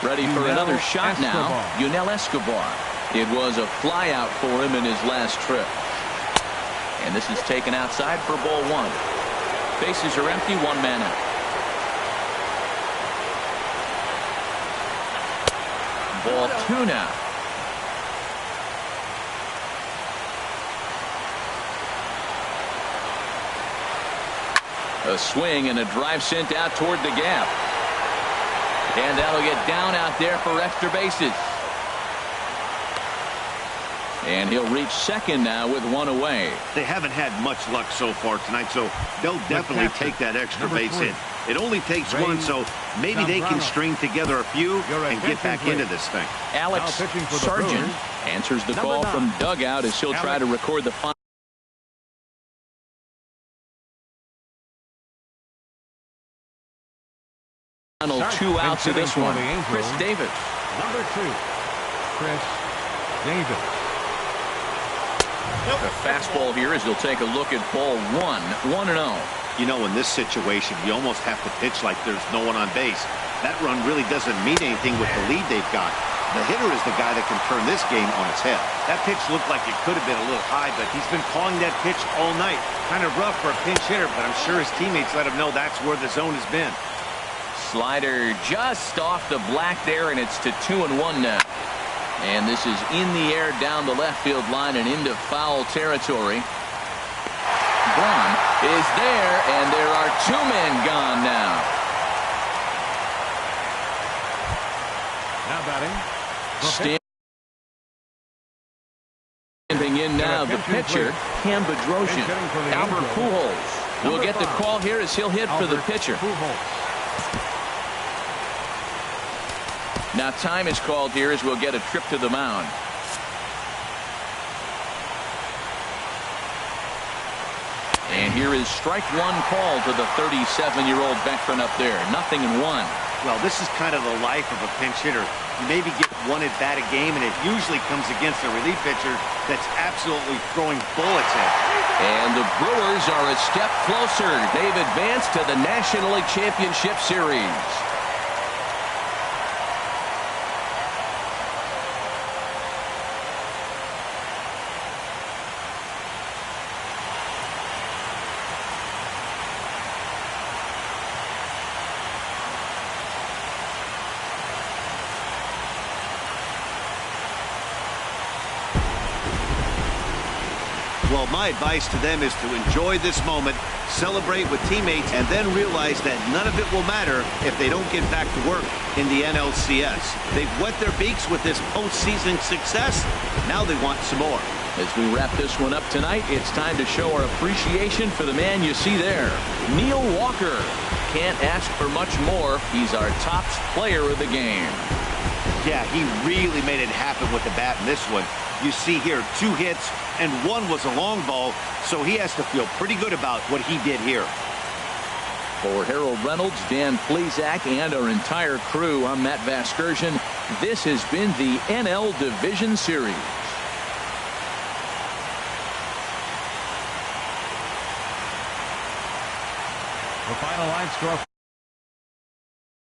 Ready for another shot now. Yunel Escobar. It was a fly out for him in his last trip. And this is taken outside for ball 1. Bases are empty, 1 man out. Ball 2 now. A swing and a drive sent out toward the gap. And that'll get down out there for extra bases. And he'll reach second now with 1 away. They haven't had much luck so far tonight, so they'll definitely take that extra base hit. It only takes 1, so maybe they can string together a few and get back into this thing. Alex Sargent answers the call from dugout as he'll try to record the final. Final 2 outs of this one. Chris Davis. Number 2, Chris Davis. The fastball here as he'll take a look at ball 1. 1-0. You know, in this situation, you almost have to pitch like there's no one on base. That run really doesn't mean anything with the lead they've got. The hitter is the guy that can turn this game on its head. That pitch looked like it could have been a little high, but he's been calling that pitch all night. Kind of rough for a pinch hitter, but I'm sure his teammates let him know that's where the zone has been. Slider just off the black there, and it's to 2-1 now. And this is in the air down the left field line and into foul territory. Braun is there, and there are 2 men gone now. Now batting. Standing in now, the pitcher, Cam Bedrosian. Albert Pujols will get the call here as he'll hit for the pitcher. Now time is called here as we'll get a trip to the mound. And here is strike 1 call to the 37-year-old veteran up there. 0-1. Well, this is kind of the life of a pinch hitter. You maybe get 1 at bat a game, and it usually comes against a relief pitcher that's absolutely throwing bullets in. And the Brewers are a step closer. They've advanced to the National League Championship Series. Well, my advice to them is to enjoy this moment, celebrate with teammates, and then realize that none of it will matter if they don't get back to work in the NLCS. They've wet their beaks with this postseason success. Now they want some more. As we wrap this one up tonight, it's time to show our appreciation for the man you see there, Neil Walker. Can't ask for much more. He's our top player of the game. Yeah, he really made it happen with the bat in this one. You see here, 2 hits, and 1 was a long ball, so he has to feel pretty good about what he did here. For Harold Reynolds, Dan Plesac, and our entire crew, I'm Matt Vasgersian. This has been the NL Division Series. The final line score.